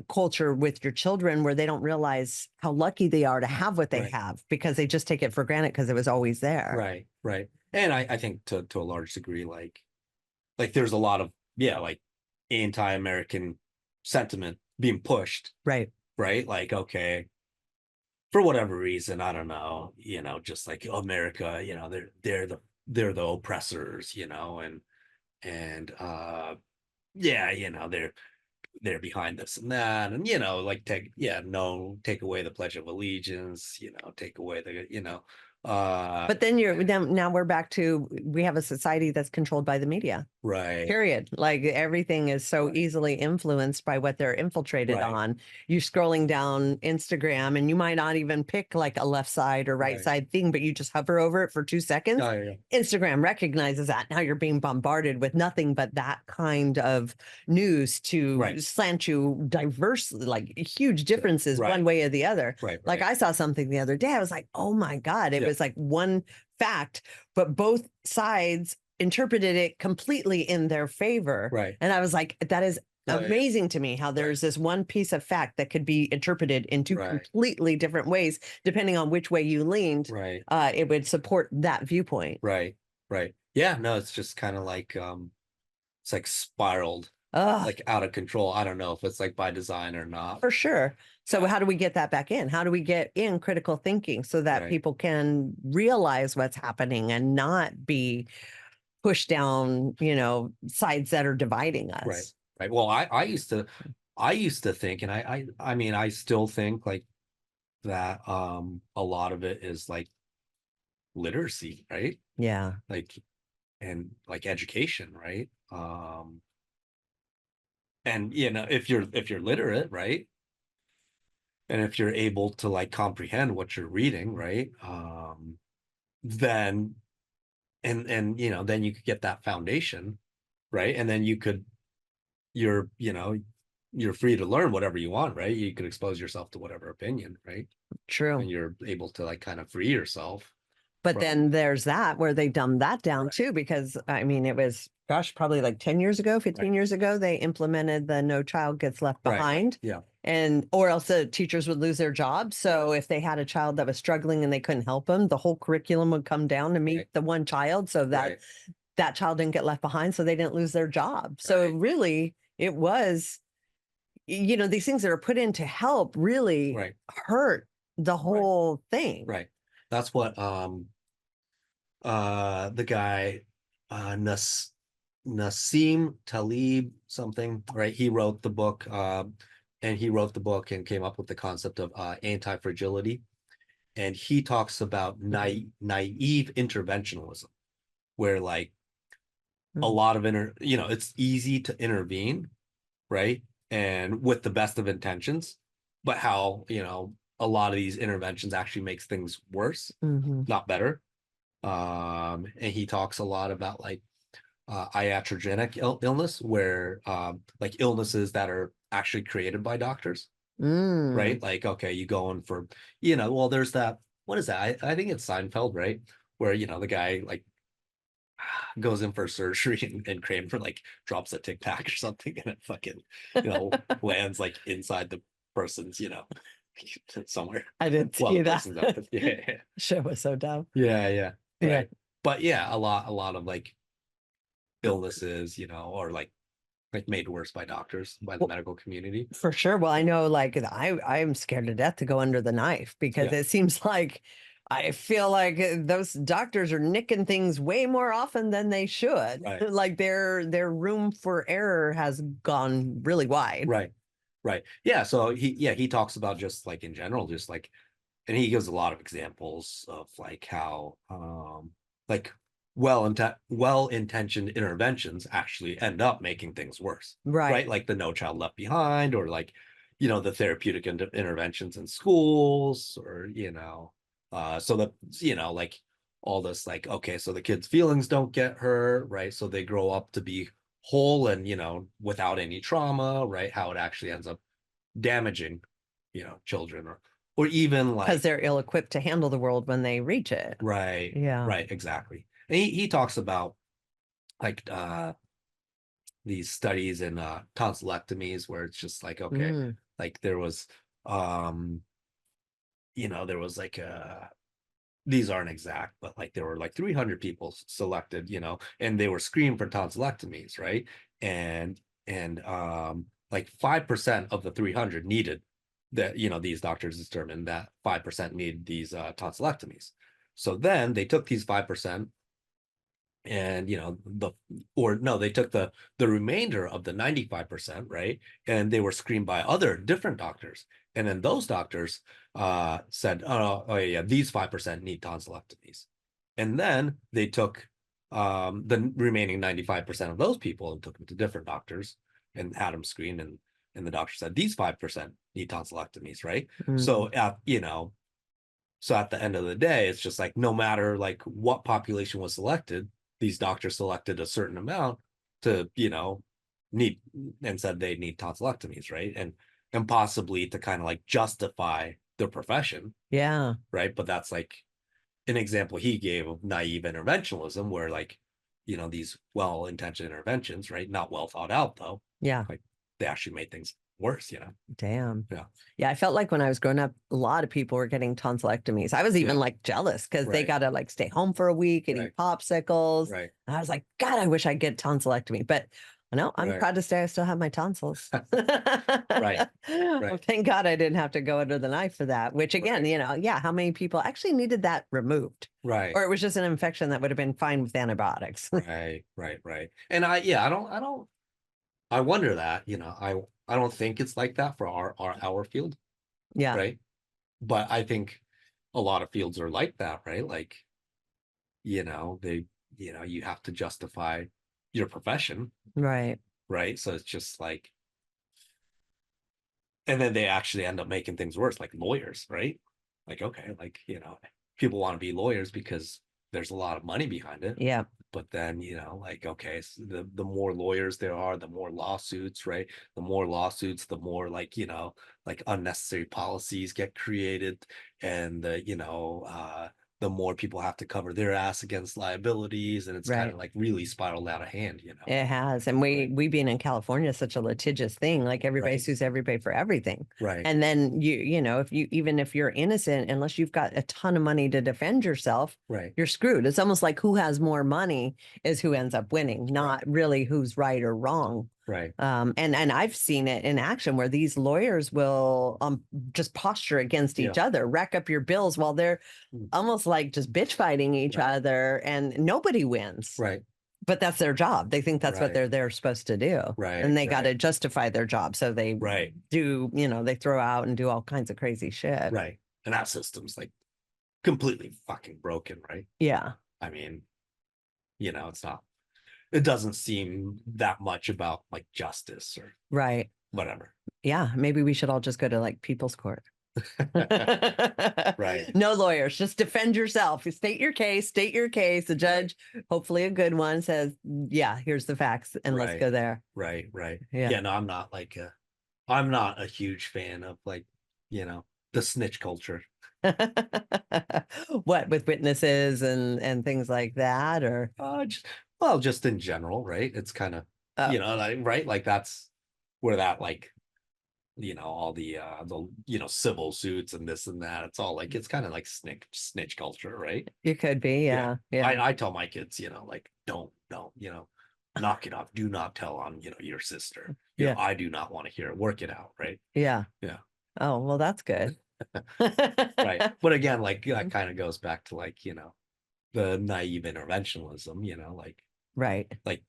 culture with your children where they don't realize how lucky they are to have what they have because they just take it for granted because it was always there. Right. And I think to a large degree, like there's a lot of, like anti-American sentiment being pushed. Right. Like, okay, for whatever reason, I don't know, just like America, they're the oppressors, and they're behind this and that, and like take away the Pledge of Allegiance, take away the but then now we're back to, we have a society that's controlled by the media. Period. Like everything is so easily influenced by what they're infiltrated on. You're scrolling down Instagram and you might not even pick like a left side or right side thing, but you just hover over it for 2 seconds. Instagram recognizes that. Now you're being bombarded with nothing but that kind of news to slant you diversely, like huge differences one way or the other. Like I saw something the other day. I was like, oh my God, it was like one fact, but both sides interpreted it completely in their favor. And I was like, that is amazing to me how there's this one piece of fact that could be interpreted in two completely different ways, depending on which way you leaned. It would support that viewpoint. Yeah, no, it's just kind of like, it's like spiraled, like out of control. I don't know if it's like by design or not. For sure. So how do we get that back in? How do we get in critical thinking so that people can realize what's happening and not be pushed down, sides that are dividing us? Right. Well, I used to think, and I mean, I still think like that, a lot of it is like literacy, right? Yeah. Like, and like education, right? And if you're literate, right? And if you're able to like comprehend what you're reading, right? Then then you could get that foundation, right? And then you're free to learn whatever you want, right? You could expose yourself to whatever opinion, right? True. And you're able to like kind of free yourself. But then there's that where they dumbed that down too, because I mean, it was, gosh, probably like 10 years ago, 15 years ago, they implemented the No Child Gets Left Behind. And, or else the teachers would lose their jobs. So if they had a child that was struggling and they couldn't help them, the whole curriculum would come down to meet the one child so that that child didn't get left behind, so they didn't lose their job. So really, it was, these things that are put in to help really hurt the whole thing. That's what the guy Nassim Talib something, right? He wrote the book, and came up with the concept of anti-fragility. And he talks about naive interventionalism, where like a lot of it's easy to intervene, right? And with the best of intentions, but how, a lot of these interventions actually makes things worse, not better. And he talks a lot about like iatrogenic illness, where like illnesses that are actually created by doctors, right? Like, okay, you go in for, well, there's that, what is that? I think it's Seinfeld, right? Where, the guy like goes in for surgery and Kramer like drops a Tic Tac or something and it fucking, lands like inside the person's, somewhere. I didn't Well, see the that. person's up. Yeah. Show was so dumb. Yeah. Yeah. Right. But yeah, a lot of like illnesses, or like made worse by doctors, by the medical community. For sure. Well, I know like I'm scared to death to go under the knife because it seems like I feel like those doctors are nicking things way more often than they should. Right. Like their room for error has gone really wide. Right. Yeah. So he talks about just like in general, just like, and he gives a lot of examples of like how like well-intentioned interventions actually end up making things worse. Right. Like the No Child Left Behind, or like, the therapeutic interventions in schools, or, so that, like all this, like, okay, so the kids' feelings don't get hurt, right? So they grow up to be whole and, without any trauma, right? How it actually ends up damaging, children, or even like, because they're ill-equipped to handle the world when they reach it. Right. Yeah. Right. Exactly. And he talks about like these studies in tonsillectomies where it's just like, okay, like there was there was like these aren't exact, but like there were like 300 people selected, and they were screened for tonsillectomies, right? And like 5% of the 300 needed that, these doctors determined that 5% need these tonsillectomies. So then they took these 5%, and they took the remainder of the 95%, right? And they were screened by other different doctors. And then those doctors said, oh yeah, these 5% need tonsillectomies. And then they took the remaining 95% of those people and took them to different doctors and had them screened, and the doctor said these 5% need tonsillectomies, right? So so at the end of the day, it's just like no matter like what population was selected, these doctors selected a certain amount to, need, and said they need tonsillectomies, right? And possibly to kind of like justify their profession. Yeah. Right. But that's like an example he gave of naive interventionalism, where like, these well-intentioned interventions, right? Not well thought out though. Yeah. Like they actually made things worse, Damn. Yeah. Yeah. I felt like when I was growing up, a lot of people were getting tonsillectomies. I was even like jealous because they got to like stay home for a week and eat popsicles. Right. And I was like, God, I wish I get tonsillectomy. But no, I'm proud to say I still have my tonsils. Right. Well, thank God I didn't have to go under the knife for that, which again, how many people actually needed that removed? Right. Or it was just an infection that would have been fine with antibiotics. Right. And I wonder that, I don't think it's like that for our field. Yeah. Right. But I think a lot of fields are like that, right? Like, they, you have to justify your profession. Right. Right. So it's just like, and then they actually end up making things worse, like lawyers, right? Like, okay, like, people want to be lawyers because there's a lot of money behind it. Yeah. But then, like, okay, so the more lawyers there are, the more lawsuits, right? The more lawsuits, the more like, like unnecessary policies get created, and the more people have to cover their ass against liabilities, and it's kind of like really spiraled out of hand, It has. And we being in California is such a litigious thing. Like everybody sues everybody for everything. Right. And then if you're innocent, unless you've got a ton of money to defend yourself, you're screwed. It's almost like who has more money is who ends up winning, not really who's right or wrong. Right. And I've seen it in action where these lawyers will just posture against each other, rack up your bills while they're almost like just bitch fighting each other, and nobody wins. Right. But that's their job. They think that's what they're supposed to do. Right. And they got to justify their job. So they do, they throw out and do all kinds of crazy shit. Right. And that system's like completely fucking broken, right? Yeah. I mean, it doesn't seem that much about like justice or whatever. Yeah. Maybe we should all just go to like people's court. Right. No lawyers, just defend yourself. State your case. The judge, hopefully a good one, says, yeah, here's the facts, and let's go there. Right. Yeah, no, I'm not like I'm not a huge fan of like, you know, the snitch culture. What, with witnesses and things like that, or Just in general, right? It's kind of, oh, like, right? Like that's where that like, all the civil suits and this and that. It's all like it's kind of like snitch culture, right? you could be, Yeah. yeah, yeah, I tell my kids, like don't, knock it off. Do not tell on, your sister. yeah, I do not want to hear it. Work it out, right? yeah. Yeah. Oh, well, that's good. Right. But again, like that kind of goes back to like, the naive interventionism, Right. like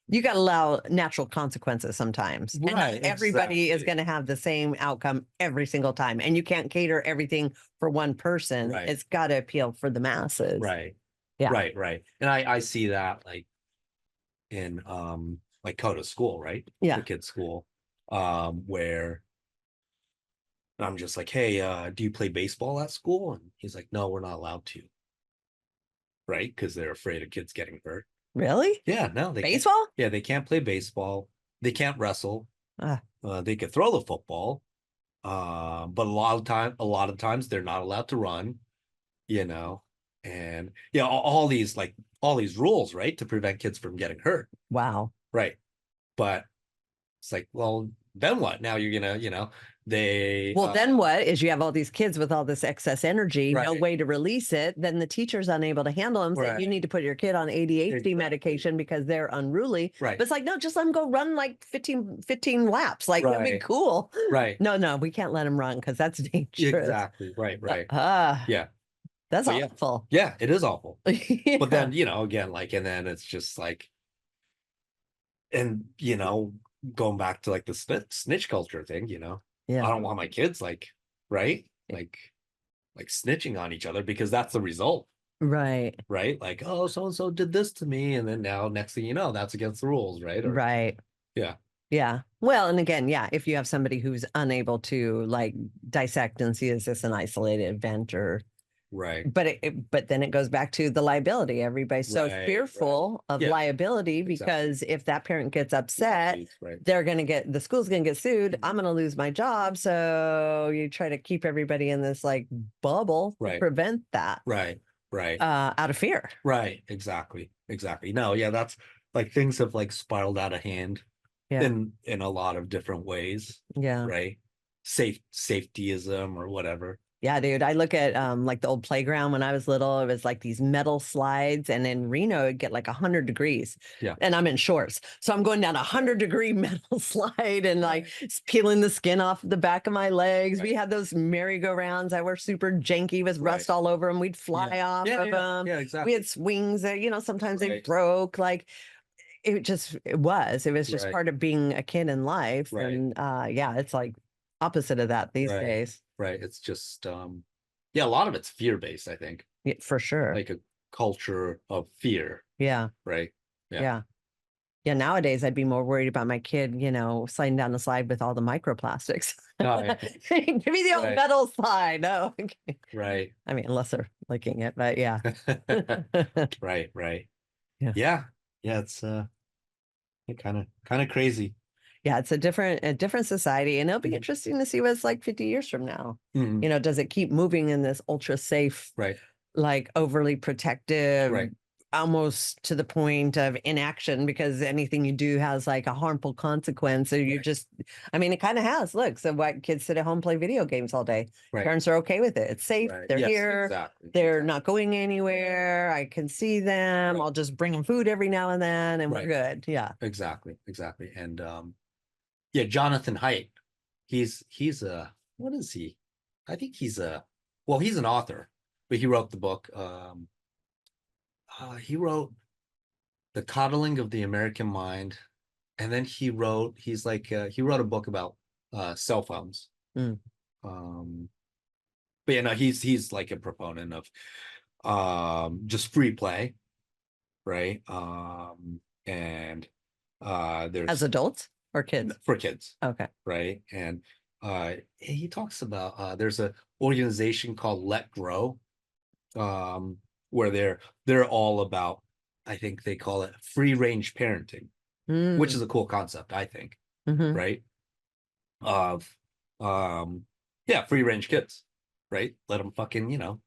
You got to allow natural consequences sometimes. And not right, everybody is exactly. going to have the same outcome every single time. And you can't cater everything for one person. Right. It's got to appeal for the masses. Right. Yeah. Right. And I see that like in like Coda's school, right? Yeah. The kid's school, where I'm just like, hey, do you play baseball at school? And he's like, no, we're not allowed to, right? Because they're afraid of kids getting hurt. Really? Yeah, no, they can't. Baseball? Yeah, they can't play baseball. They can't wrestle. Ah, They could throw the football, but a lot of times they're not allowed to run, you know, and yeah, all these rules, right, to prevent kids from getting hurt, wow. right? But it's like, well, then what? Now you're gonna, they Well, then what is you have all these kids with all this excess energy, no right, way to release it. Then the teacher's unable to handle them. Say, you right, need to put your kid on ADHD exactly. medication because they're unruly. Right, But it's like, no, just let them go run like 15 laps. Like, that'd be right, cool. right, No, we can't let them run because that's dangerous. exactly, right, Ah, yeah, that's but yeah, awful. yeah, it is awful. Yeah. But then, again, like, and then it's just like, and going back to like the snitch culture thing, I Yeah. don't want my kids like, right, like snitching on each other, because that's the result, Right. right? Like, oh, so and so did this to me, and then now next thing you know, that's against the rules, right? Or Right. yeah, Yeah. Well, and again, yeah, if you have somebody who's unable to like dissect and see, is this an isolated event or right, but then it goes back to the liability. Everybody's so right, fearful of yeah, liability exactly, because if that parent gets upset, right, they're going to get the school's going to get sued. I'm going to lose my job. So you try to keep everybody in this like bubble to right, prevent that right, out of fear. right, exactly. No, yeah, that's like things have like spiraled out of hand Yeah. in a lot of different ways, Yeah. right? Safetyism or whatever. Yeah, dude. I look at like the old playground when I was little. It was like these metal slides, and in Reno, it'd get like 100 degrees. Yeah. And I'm in shorts. So I'm going down a 100-degree metal slide and like peeling the skin off the back of my legs. Right. We had those merry-go-rounds that were super janky with rust all over them. We'd fly off of them. Yeah, exactly. We had swings that, sometimes they broke. Like it was just part of being a kid in life. Right. And yeah, it's like opposite of that these days. Right. It's just yeah, a lot of it's fear-based, I think. Yeah, for sure. Like a culture of fear. Yeah. Right. Yeah. Yeah. Nowadays, I'd be more worried about my kid, sliding down the slide with all the microplastics. Oh, yeah. Give me the old metal slide. No. Right. I mean, unless they're licking it, but yeah. Right. Yeah. Yeah. It's kind of crazy. Yeah, it's a different society, and it'll be interesting to see what it's like 50 years from now. Mhm. Does it keep moving in this ultra safe, like overly protective, almost to the point of inaction, because anything you do has like a harmful consequence. So you just, I mean, it kind of has. Look, so why kids sit at home, play video games all day. Parents are okay with it. It's safe. They're here. Exactly. They're not going anywhere. I can see them. I'll just bring them food every now and then, and we're good. Yeah. Exactly. And yeah, Jonathan Haidt. He's a, what is he? I think he's he's an author, but he wrote the book. He wrote The Coddling of the American Mind, and then he wrote a book about cell phones. But yeah, no, he's like a proponent of just free play, right? And there's As adults or kids? For kids. Okay. Right. And he talks about there's an organization called Let Grow, where they're all about, I think they call it free range parenting, which is a cool concept, I think. Right. of yeah, free range kids, right? Let them fucking,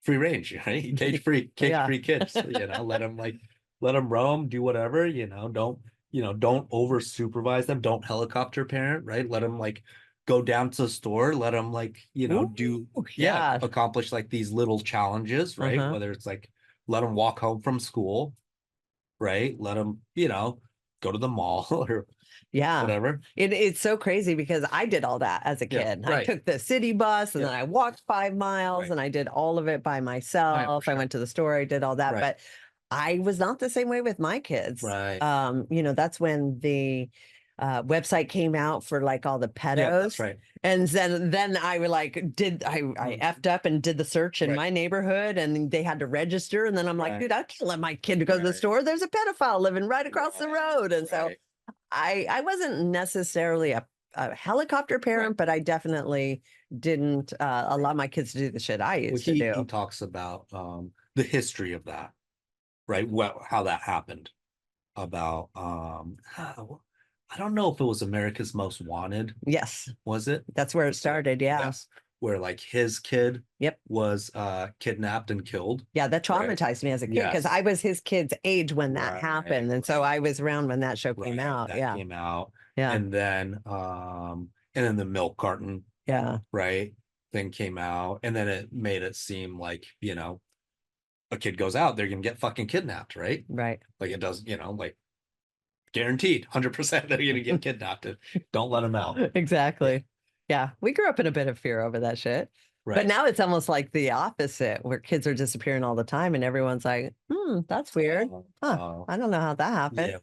free range, right? Cage free kids, let them roam, do whatever, don't over supervise them, don't helicopter parent, right? Let them like go down to the store, let them Ooh, yeah. accomplish like these little challenges, right? Whether it's like let them walk home from school, right? Let them, go to the mall or whatever. It's so crazy because I did all that as a kid. I took the city bus and then I walked 5 miles and I did all of it by myself. I went to the store, I did all that, but I was not the same way with my kids. That's when the website came out for like all the pedos. And then I effed up and did the search in my neighborhood and they had to register. And then I'm like, dude, I can't let my kid go to the store. There's a pedophile living right across the road. And so I wasn't necessarily a helicopter parent, but I definitely didn't allow my kids to do the shit I used to do. He talks about the history of that, right? How that happened. About I don't know if it was America's Most Wanted. Yes. Was it? That's where it started. Yeah. Yes. Where like his kid was kidnapped and killed. Yeah, that traumatized me as a kid because I was his kid's age when that happened. And so I was around when that show came out. That came out. Yeah. And then the milk carton. Yeah. Right. Thing came out. And then it made it seem like, a kid goes out, they're gonna get fucking kidnapped, right? Right. Like it does, like guaranteed 100% they're gonna get kidnapped. Don't let them out. Exactly. Yeah. We grew up in a bit of fear over that shit. But now it's almost like the opposite where kids are disappearing all the time and everyone's like, that's weird. I don't know how that happened.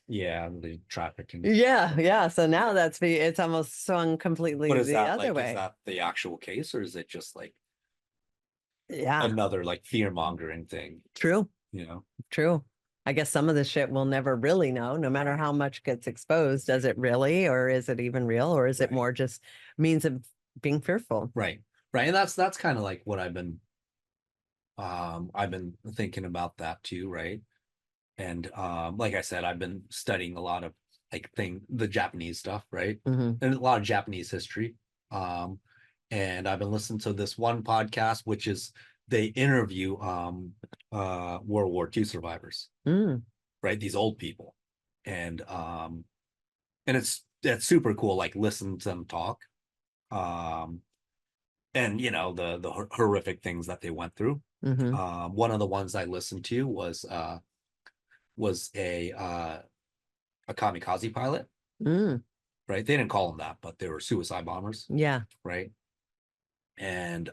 Yeah, with the trafficking. Yeah. So now it's almost swung completely the other way. Is that the actual case or is it just like yeah, another like fear mongering thing? True. True. I guess some of the shit we'll never really know, no matter how much gets exposed. Does it really, or is it even real, or is it more just means of being fearful? Right. And that's kind of like what I've been thinking about that too, right? And like I said, I've been studying a lot of like the Japanese stuff, right? And a lot of Japanese history. And I've been listening to this one podcast, which is they interview World War II survivors, right? These old people. And it's super cool, like listen to them talk. And the horrific things that they went through. One of the ones I listened to was a kamikaze pilot. Right. They didn't call them that, but they were suicide bombers. Yeah. Right. And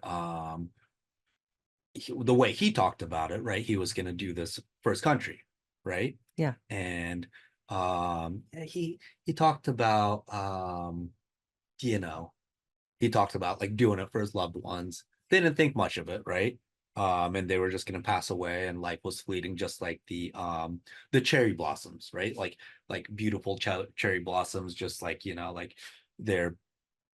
the way he talked about it, right, he was going to do this for his country, right? Yeah. And he talked about he talked about like doing it for his loved ones. They didn't think much of it, right? And they were just going to pass away and life was fleeting, just like the cherry blossoms, right? Like beautiful cherry blossoms, just like like they're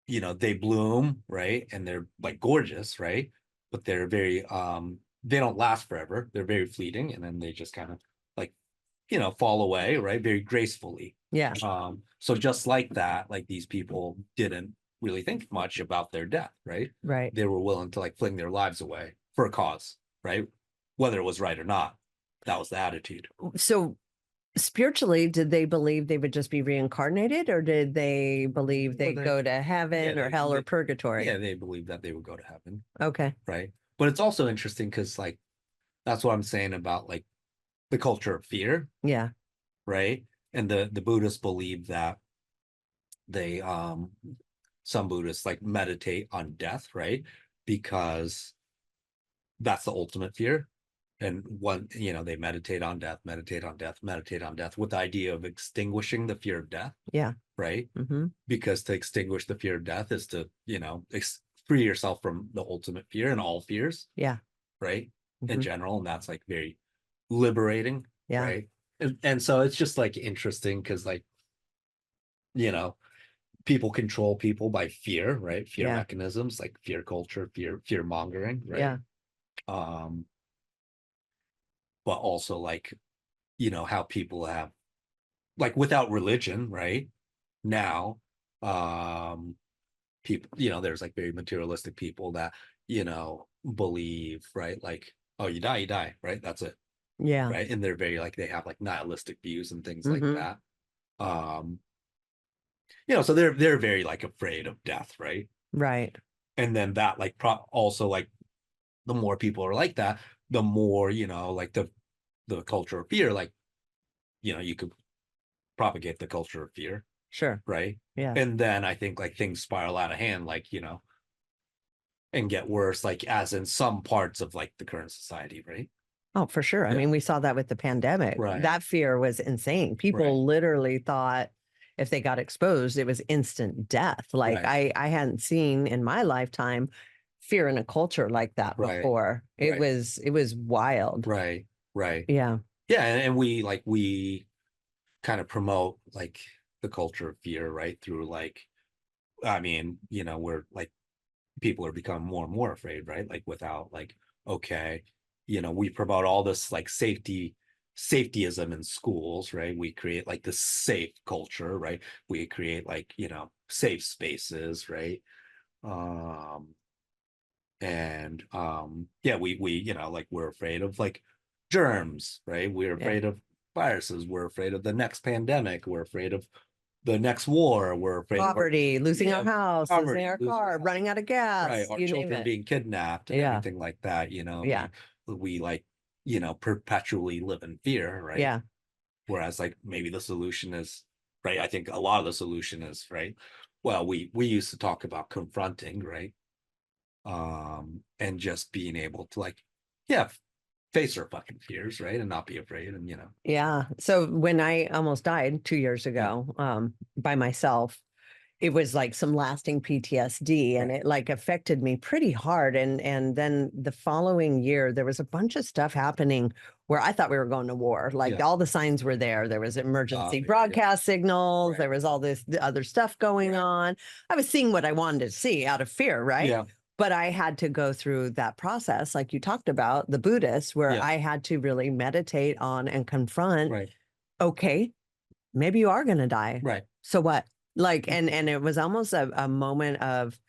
they bloom, right? And they're like gorgeous, right? But they're very they don't last forever. They're very fleeting, and then they just kind of like fall away, right? Very gracefully. Yeah. So just like that, like these people didn't really think much about their death, right? Right. They were willing to like fling their lives away for a cause, right? Whether it was right or not. That was the attitude. So spiritually, did they believe they would just be reincarnated, or did they believe they'd go to heaven or hell or purgatory? Yeah, they believed that they would go to heaven. Okay. Right. But it's also interesting because like that's what I'm saying about like the culture of fear. Yeah. Right. And the Buddhists believe that they some Buddhists like meditate on death, right? Because that's the ultimate fear. And one, they meditate on death with the idea of extinguishing the fear of death. Yeah. Right. Because to extinguish the fear of death is to, free yourself from the ultimate fear and all fears. Yeah. Right. In general. And that's like very liberating. Yeah. Right. And so it's just like interesting because like, people control people by fear, right? Fear mechanisms like fear culture, fear mongering, right? Yeah. But also like, how people have like without religion, right? Now People, there's like very materialistic people that, believe, right? Like, oh, you die, right? That's it. Yeah. Right. And they're very like, they have like nihilistic views and things like that. So they're very like afraid of death, right? Right. And then that like also like the more people are like that, the more, like the culture of fear, like, you could propagate the culture of fear. Sure. Right. Yeah. And then I think like things spiral out of hand, like, and get worse, like as in some parts of like the current society, right? Oh, for sure. I mean, we saw that with the pandemic. Right. That fear was insane. People literally thought if they got exposed, it was instant death. Like I hadn't seen in my lifetime fear in a culture like that before. It was wild. Right. Yeah. Yeah. And we kind of promote like the culture of fear, right? Through like, I mean, we're like, people are becoming more and more afraid, right? Like without like, okay, we promote all this like safetyism in schools, right? We create like this safe culture, right? We create like, safe spaces, right? Yeah, we like we're afraid of like germs, right? We're afraid of viruses, we're afraid of the next pandemic, we're afraid of the next war, we're afraid poverty, of losing our house, losing our car, running out of gas, right? Our children being kidnapped and everything like that, we like, perpetually live in fear, right? Yeah. Whereas like maybe the solution is, right? I think a lot of the solution is, right? Well, we used to talk about confronting, right? And just being able to like, face our fucking fears, right? And not be afraid. And Yeah. So when I almost died 2 years ago, by myself, it was like some lasting PTSD and it like affected me pretty hard. And then the following year, there was a bunch of stuff happening where I thought we were going to war. Like all the signs were there. There was emergency broadcast signals. There was all this other stuff going on. I was seeing what I wanted to see out of fear, right? Yeah. But I had to go through that process, like you talked about, the Buddhists, where I had to really meditate on and confront, okay, maybe you are going to die. Right. So what? Like, and it was almost a moment of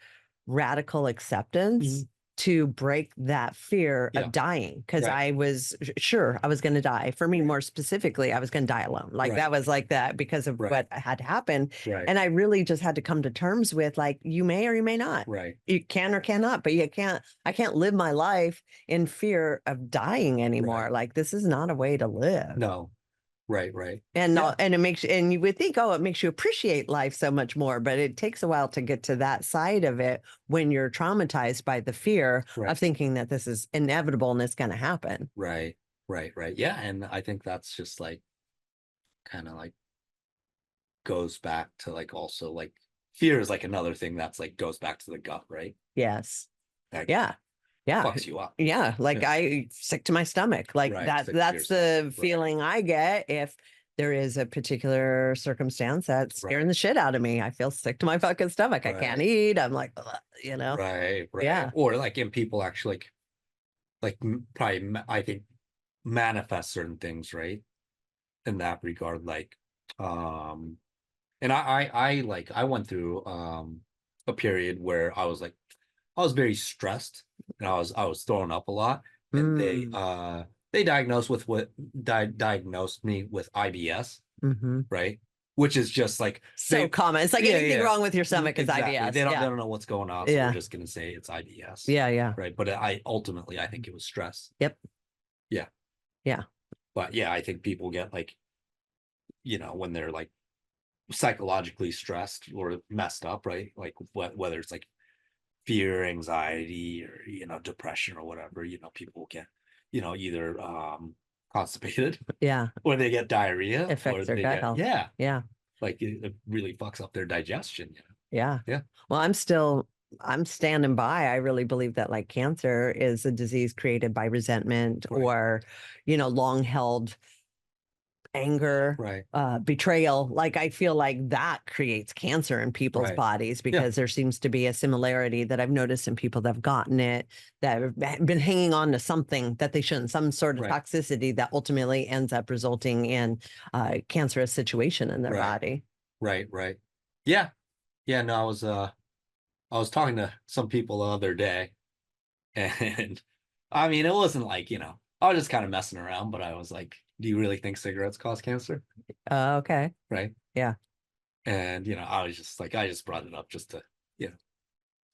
radical acceptance to break that fear of dying. Cause I was sure I was going to die. For me, more specifically, I was going to die alone. Like that was like that because of what had happened. And I really just had to come to terms with like, you may or you may not. You can or cannot, but I can't live my life in fear of dying anymore. Like this is not a way to live. No. Right. And and it makes, and you would think, oh, it makes you appreciate life so much more, but it takes a while to get to that side of it when you're traumatized by the fear of thinking that this is inevitable and it's going to happen. Right. Yeah. And I think that's just like kind of like goes back to like also like fear is like another thing that's like goes back to the gut, right? Yes. Like, yeah. Fucks you up. Yeah. Like I sick to my stomach. Like that's the feeling I get if there is a particular circumstance that's scaring the shit out of me. I feel sick to my fucking stomach. I can't eat. I'm like, Right. Yeah. Or like in people actually like probably I think manifest certain things, right? In that regard, like, and I went through a period where I was very stressed and I was throwing up a lot. And they diagnosed me with IBS, right? Which is just like so common. It's like anything wrong with your stomach is IBS. They don't know what's going on, so they're just gonna say it's IBS. Yeah. Right. But I ultimately I think it was stress. Yep. Yeah. But yeah, I think people get like, when they're like psychologically stressed or messed up, right? Like whether it's like fear, anxiety, or depression or whatever, people get, either constipated, or they get diarrhea, affects their gut health. Like it really fucks up their digestion. Yeah. Well, I'm standing by. I really believe that like cancer is a disease created by resentment or, long held anger, betrayal. Like I feel like that creates cancer in people's bodies because there seems to be a similarity that I've noticed in people that have gotten it, that have been hanging on to something that they shouldn't, some sort of toxicity that ultimately ends up resulting in a cancerous situation in their body. Right. Yeah. Yeah, no, I was talking to some people the other day, and I mean, it wasn't like, I was just kind of messing around, but I was like, do you really think cigarettes cause cancer? Okay. Right. Yeah. And, I was just like, I just brought it up just to, you know,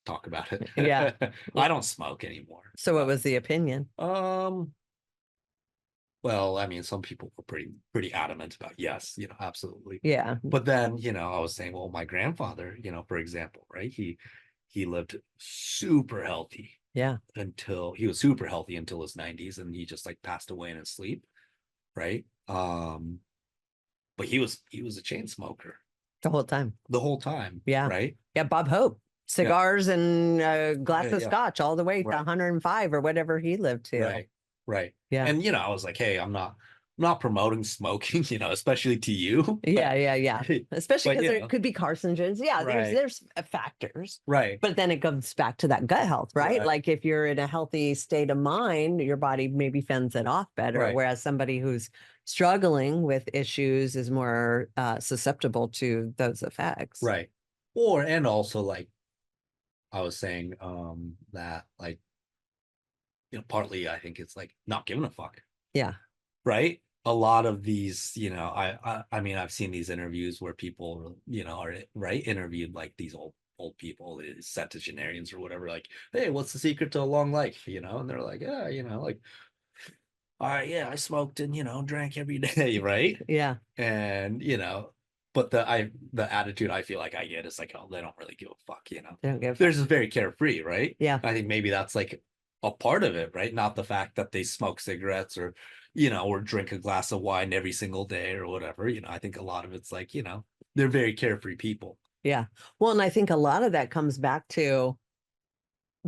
talk about it. Yeah. I don't smoke anymore. So what was the opinion? Well, I mean, some people were pretty adamant about yes, absolutely. Yeah. But then, I was saying, well, my grandfather, for example, right? He lived super healthy. Yeah. Until he was super healthy until his 90s, and he just like passed away in his sleep, right? But he was a chain smoker The whole time. the whole time. Yeah. Right. Yeah. Bob Hope, cigars and a glass of scotch all the way to 105 or whatever he lived to. Right. Right. Yeah. And I was like, hey, I'm not promoting smoking, especially to you. Yeah. Especially because there could be carcinogens. Yeah, there's factors. Right. But then it comes back to that gut health, right? Like if you're in a healthy state of mind, your body maybe fends it off better. Whereas somebody who's struggling with issues is more susceptible to those effects. Right. And also like I was saying, that like, partly I think it's like not giving a fuck. Yeah. Right. A lot of these, I mean, I've seen these interviews where people, are interviewed like these old people, septuagenarians or whatever, like, hey, what's the secret to a long life? And they're like, yeah, like, yeah, I smoked and drank every day, right? Yeah. And but the attitude I feel like I get is like, oh, they don't really give a fuck, They don't give a they're just very carefree, right? Yeah. I think maybe that's like a part of it, right? Not the fact that they smoke cigarettes or or drink a glass of wine every single day or whatever. I think a lot of it's like, they're very carefree people. Yeah. Well, and I think a lot of that comes back to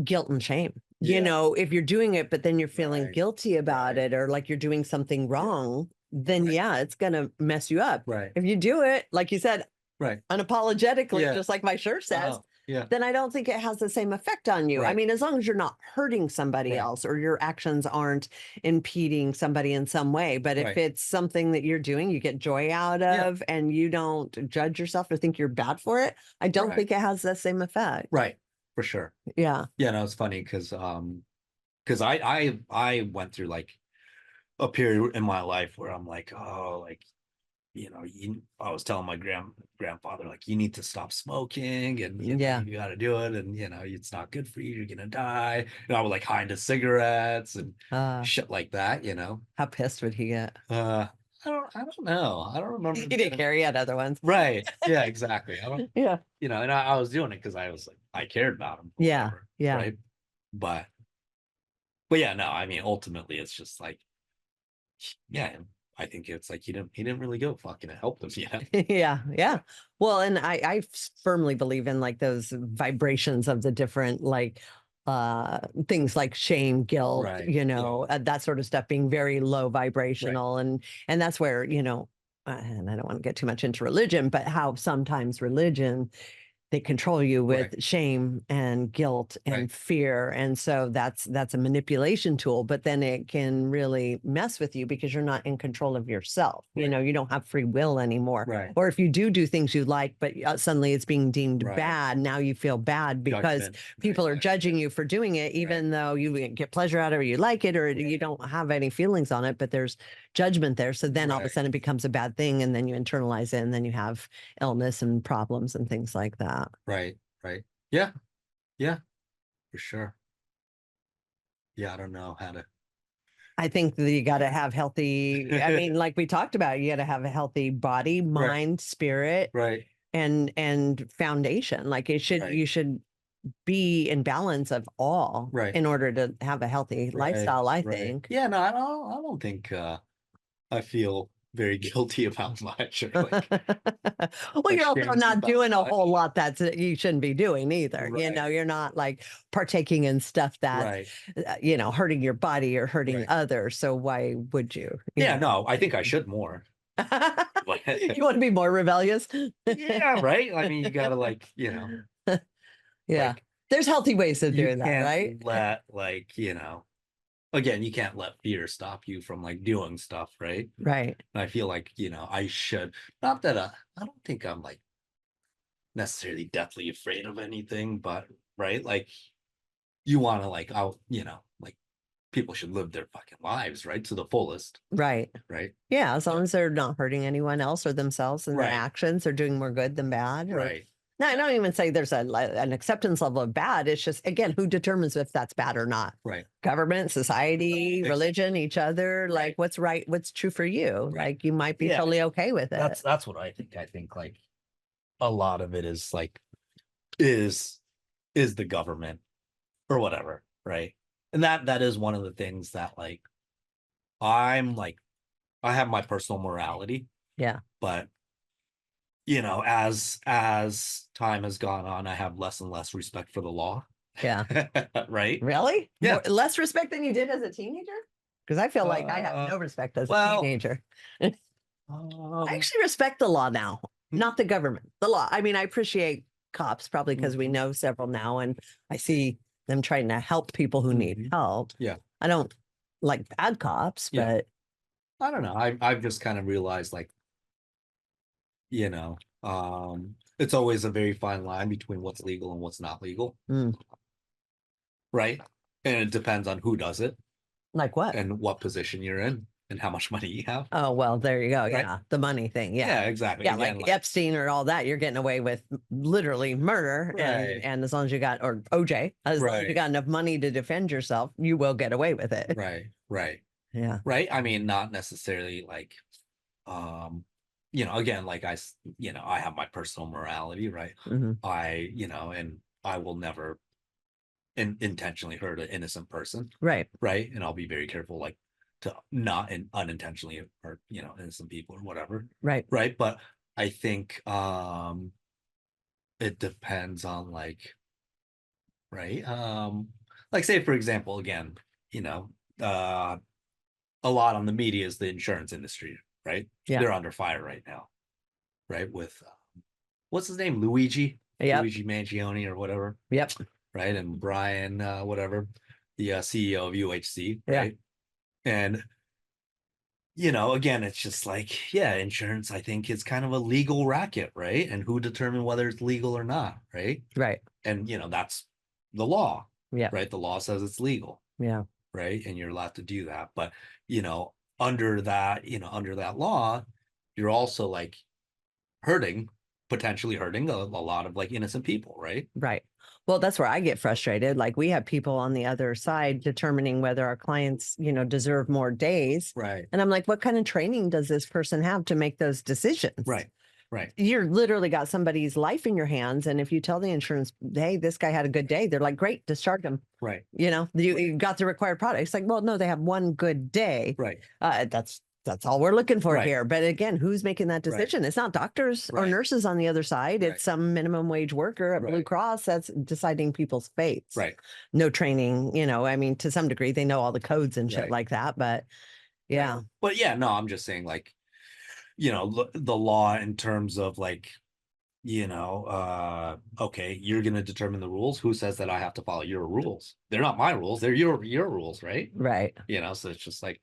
guilt and shame. If you're doing it, but then you're feeling guilty about it, or like you're doing something wrong, then it's going to mess you up. Right. If you do it, like you said, unapologetically, just like my shirt says, then I don't think it has the same effect on you. I mean, as long as you're not hurting somebody else or your actions aren't impeding somebody in some way. But if it's something that you're doing, you get joy out of, and you don't judge yourself or think you're bad for it, I don't think it has the same effect. Right. For sure. Yeah. Yeah, no, it's funny because I went through like a period in my life where I'm like, oh, like, I was telling my grandfather, like, you need to stop smoking, and you got to do it, and it's not good for you, you're gonna die. I would like hide the cigarettes and shit like that. How pissed would he get? I don't know. I don't remember. He didn't care. He had other ones. Right. Yeah, exactly. I don't, yeah. And I was doing it because I was like, I cared about him. Yeah. Whatever, yeah. Right. But yeah, no, I mean, ultimately it's just like, yeah, I think it's like he didn't really go fucking it helped him. Yeah. Yeah. Well, and I firmly believe in like those vibrations of the different like things like shame, guilt, that sort of stuff being very low vibrational. And that's where, and I don't want to get too much into religion, but how sometimes religion, they control you with shame and guilt and fear. And so that's a manipulation tool, but then it can really mess with you because you're not in control of yourself. You don't have free will anymore. Or if you do things you like, but suddenly it's being deemed bad. Now you feel bad because people are judging you for doing it, even though you get pleasure out of it, or you like it, or you don't have any feelings on it, but there's judgment there. So then all of a sudden it becomes a bad thing, and then you internalize it, and then you have illness and problems and things like that. Right. Yeah. For sure. Yeah, I don't know how to. I think that you got to have healthy, I mean, like we talked about, you got to have a healthy body, mind, spirit, and foundation. Like you should be in balance of all in order to have a healthy lifestyle, I think. Yeah, no, I don't think I feel very guilty about much. Or like, well, you're also not doing a whole lot that you shouldn't be doing either. You're not like partaking in stuff that, hurting your body or hurting others. So why would you? Yeah, no, I think I should more. You want to be more rebellious? Yeah, right. I mean, you gotta like, yeah. Like, there's healthy ways of doing that, right? Let again, you can't let fear stop you from like doing stuff, right? Right. And I feel like, I should, not that I don't think I'm like necessarily deathly afraid of anything, but right, like you want to like out, like people should live their fucking lives, right, to the fullest. Right. Right. Yeah, as long as they're not hurting anyone else or themselves and their actions are doing more good than bad. Right. No, I don't even say there's an acceptance level of bad. It's just, again, who determines if that's bad or not? Right. Government, society, religion, each other. Like what's right, what's true for you. Like you might be totally okay with it. That's what I think. I think like a lot of it is like is the government or whatever, right? And that is one of the things that like I'm like I have my personal morality. Yeah. But as time has gone on, I have less and less respect for the law. Yeah. Right? Really? Yeah. Less respect than you did as a teenager? Because I feel like I have no respect as a teenager. I actually respect the law now, not the government, the law. I mean, I appreciate cops probably because we know several now and I see them trying to help people who need help. Yeah. I don't like bad cops, but I don't know. I've just kind of realized like, it's always a very fine line between what's legal and what's not legal. Right. And it depends on who does it. Like what? And what position you're in and how much money you have. Oh, well, there you go. Right? Yeah. The money thing. Yeah. Yeah, exactly. Yeah. Again, like Epstein or all that, you're getting away with literally murder. Right. And as long as you got, or OJ, as long as you got enough money to defend yourself, you will get away with it. Right. Right. Yeah. Right. I mean, not necessarily like, again, like I have my personal morality, right? I, and I will never intentionally hurt an innocent person. Right. Right. And I'll be very careful, like to not unintentionally hurt, innocent people or whatever. Right. Right. But I think it depends on like, right. Like say, for example, again, a lot on the media is the insurance industry, right? Yeah. They're under fire right now, right? With what's his name? Luigi Mangione or whatever. Yep. Right. And Brian, whatever, the CEO of UHC. Right. And, again, it's just like, insurance, I think, is kind of a legal racket, right? And who determine whether it's legal or not, right? Right. And, that's the law. Yeah. Right. The law says it's legal. Yeah. Right. And you're allowed to do that. But, under that law, you're also like potentially hurting a lot of like innocent people, right? Right. Well, that's where I get frustrated. Like we have people on the other side determining whether our clients, deserve more days. Right. And I'm like, what kind of training does this person have to make those decisions? Right. Right. You're literally got somebody's life in your hands. And if you tell the insurance, hey, this guy had a good day, they're like, great, discharge him. Right. You got the required product. It's like, well, no, they have one good day. Right. That's all we're looking for here. But again, who's making that decision? It's not doctors or nurses on the other side. It's some minimum wage worker at Blue Cross that's deciding people's fates. Right. No training, I mean, to some degree, they know all the codes and shit like that. But yeah. But no, I'm just saying like, the law in terms of like, okay, you're going to determine the rules. Who says that I have to follow your rules? They're not my rules. They're your rules, right? Right. So it's just like,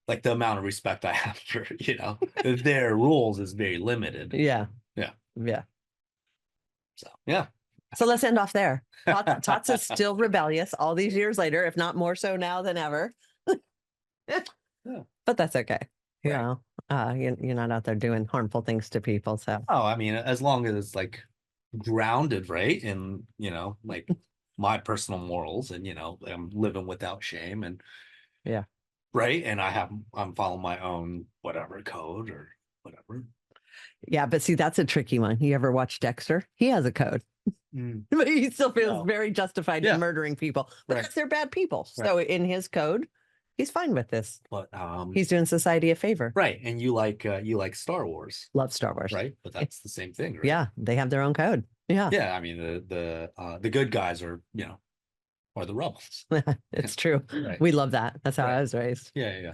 like the amount of respect I have for, their rules is very limited. Yeah. Yeah. Yeah. So, yeah. So let's end off there. Tots is still rebellious all these years later, if not more so now than ever. But that's okay. You're not out there doing harmful things to people. So, I mean, as long as it's like grounded, right? And, like my personal morals and, I'm living without shame and right. And I'm following my own whatever code or whatever. Yeah. But see, that's a tricky one. You ever watch Dexter? He has a code. But he still feels very justified in murdering people. But that's they're bad people. So in his code, he's fine with this. But he's doing society a favor. Right. And you like Star Wars. Love Star Wars. Right. But that's the same thing, right? Yeah. They have their own code. Yeah. Yeah. I mean, the good guys are the rebels. It's true. We love that. That's how I was raised. Yeah.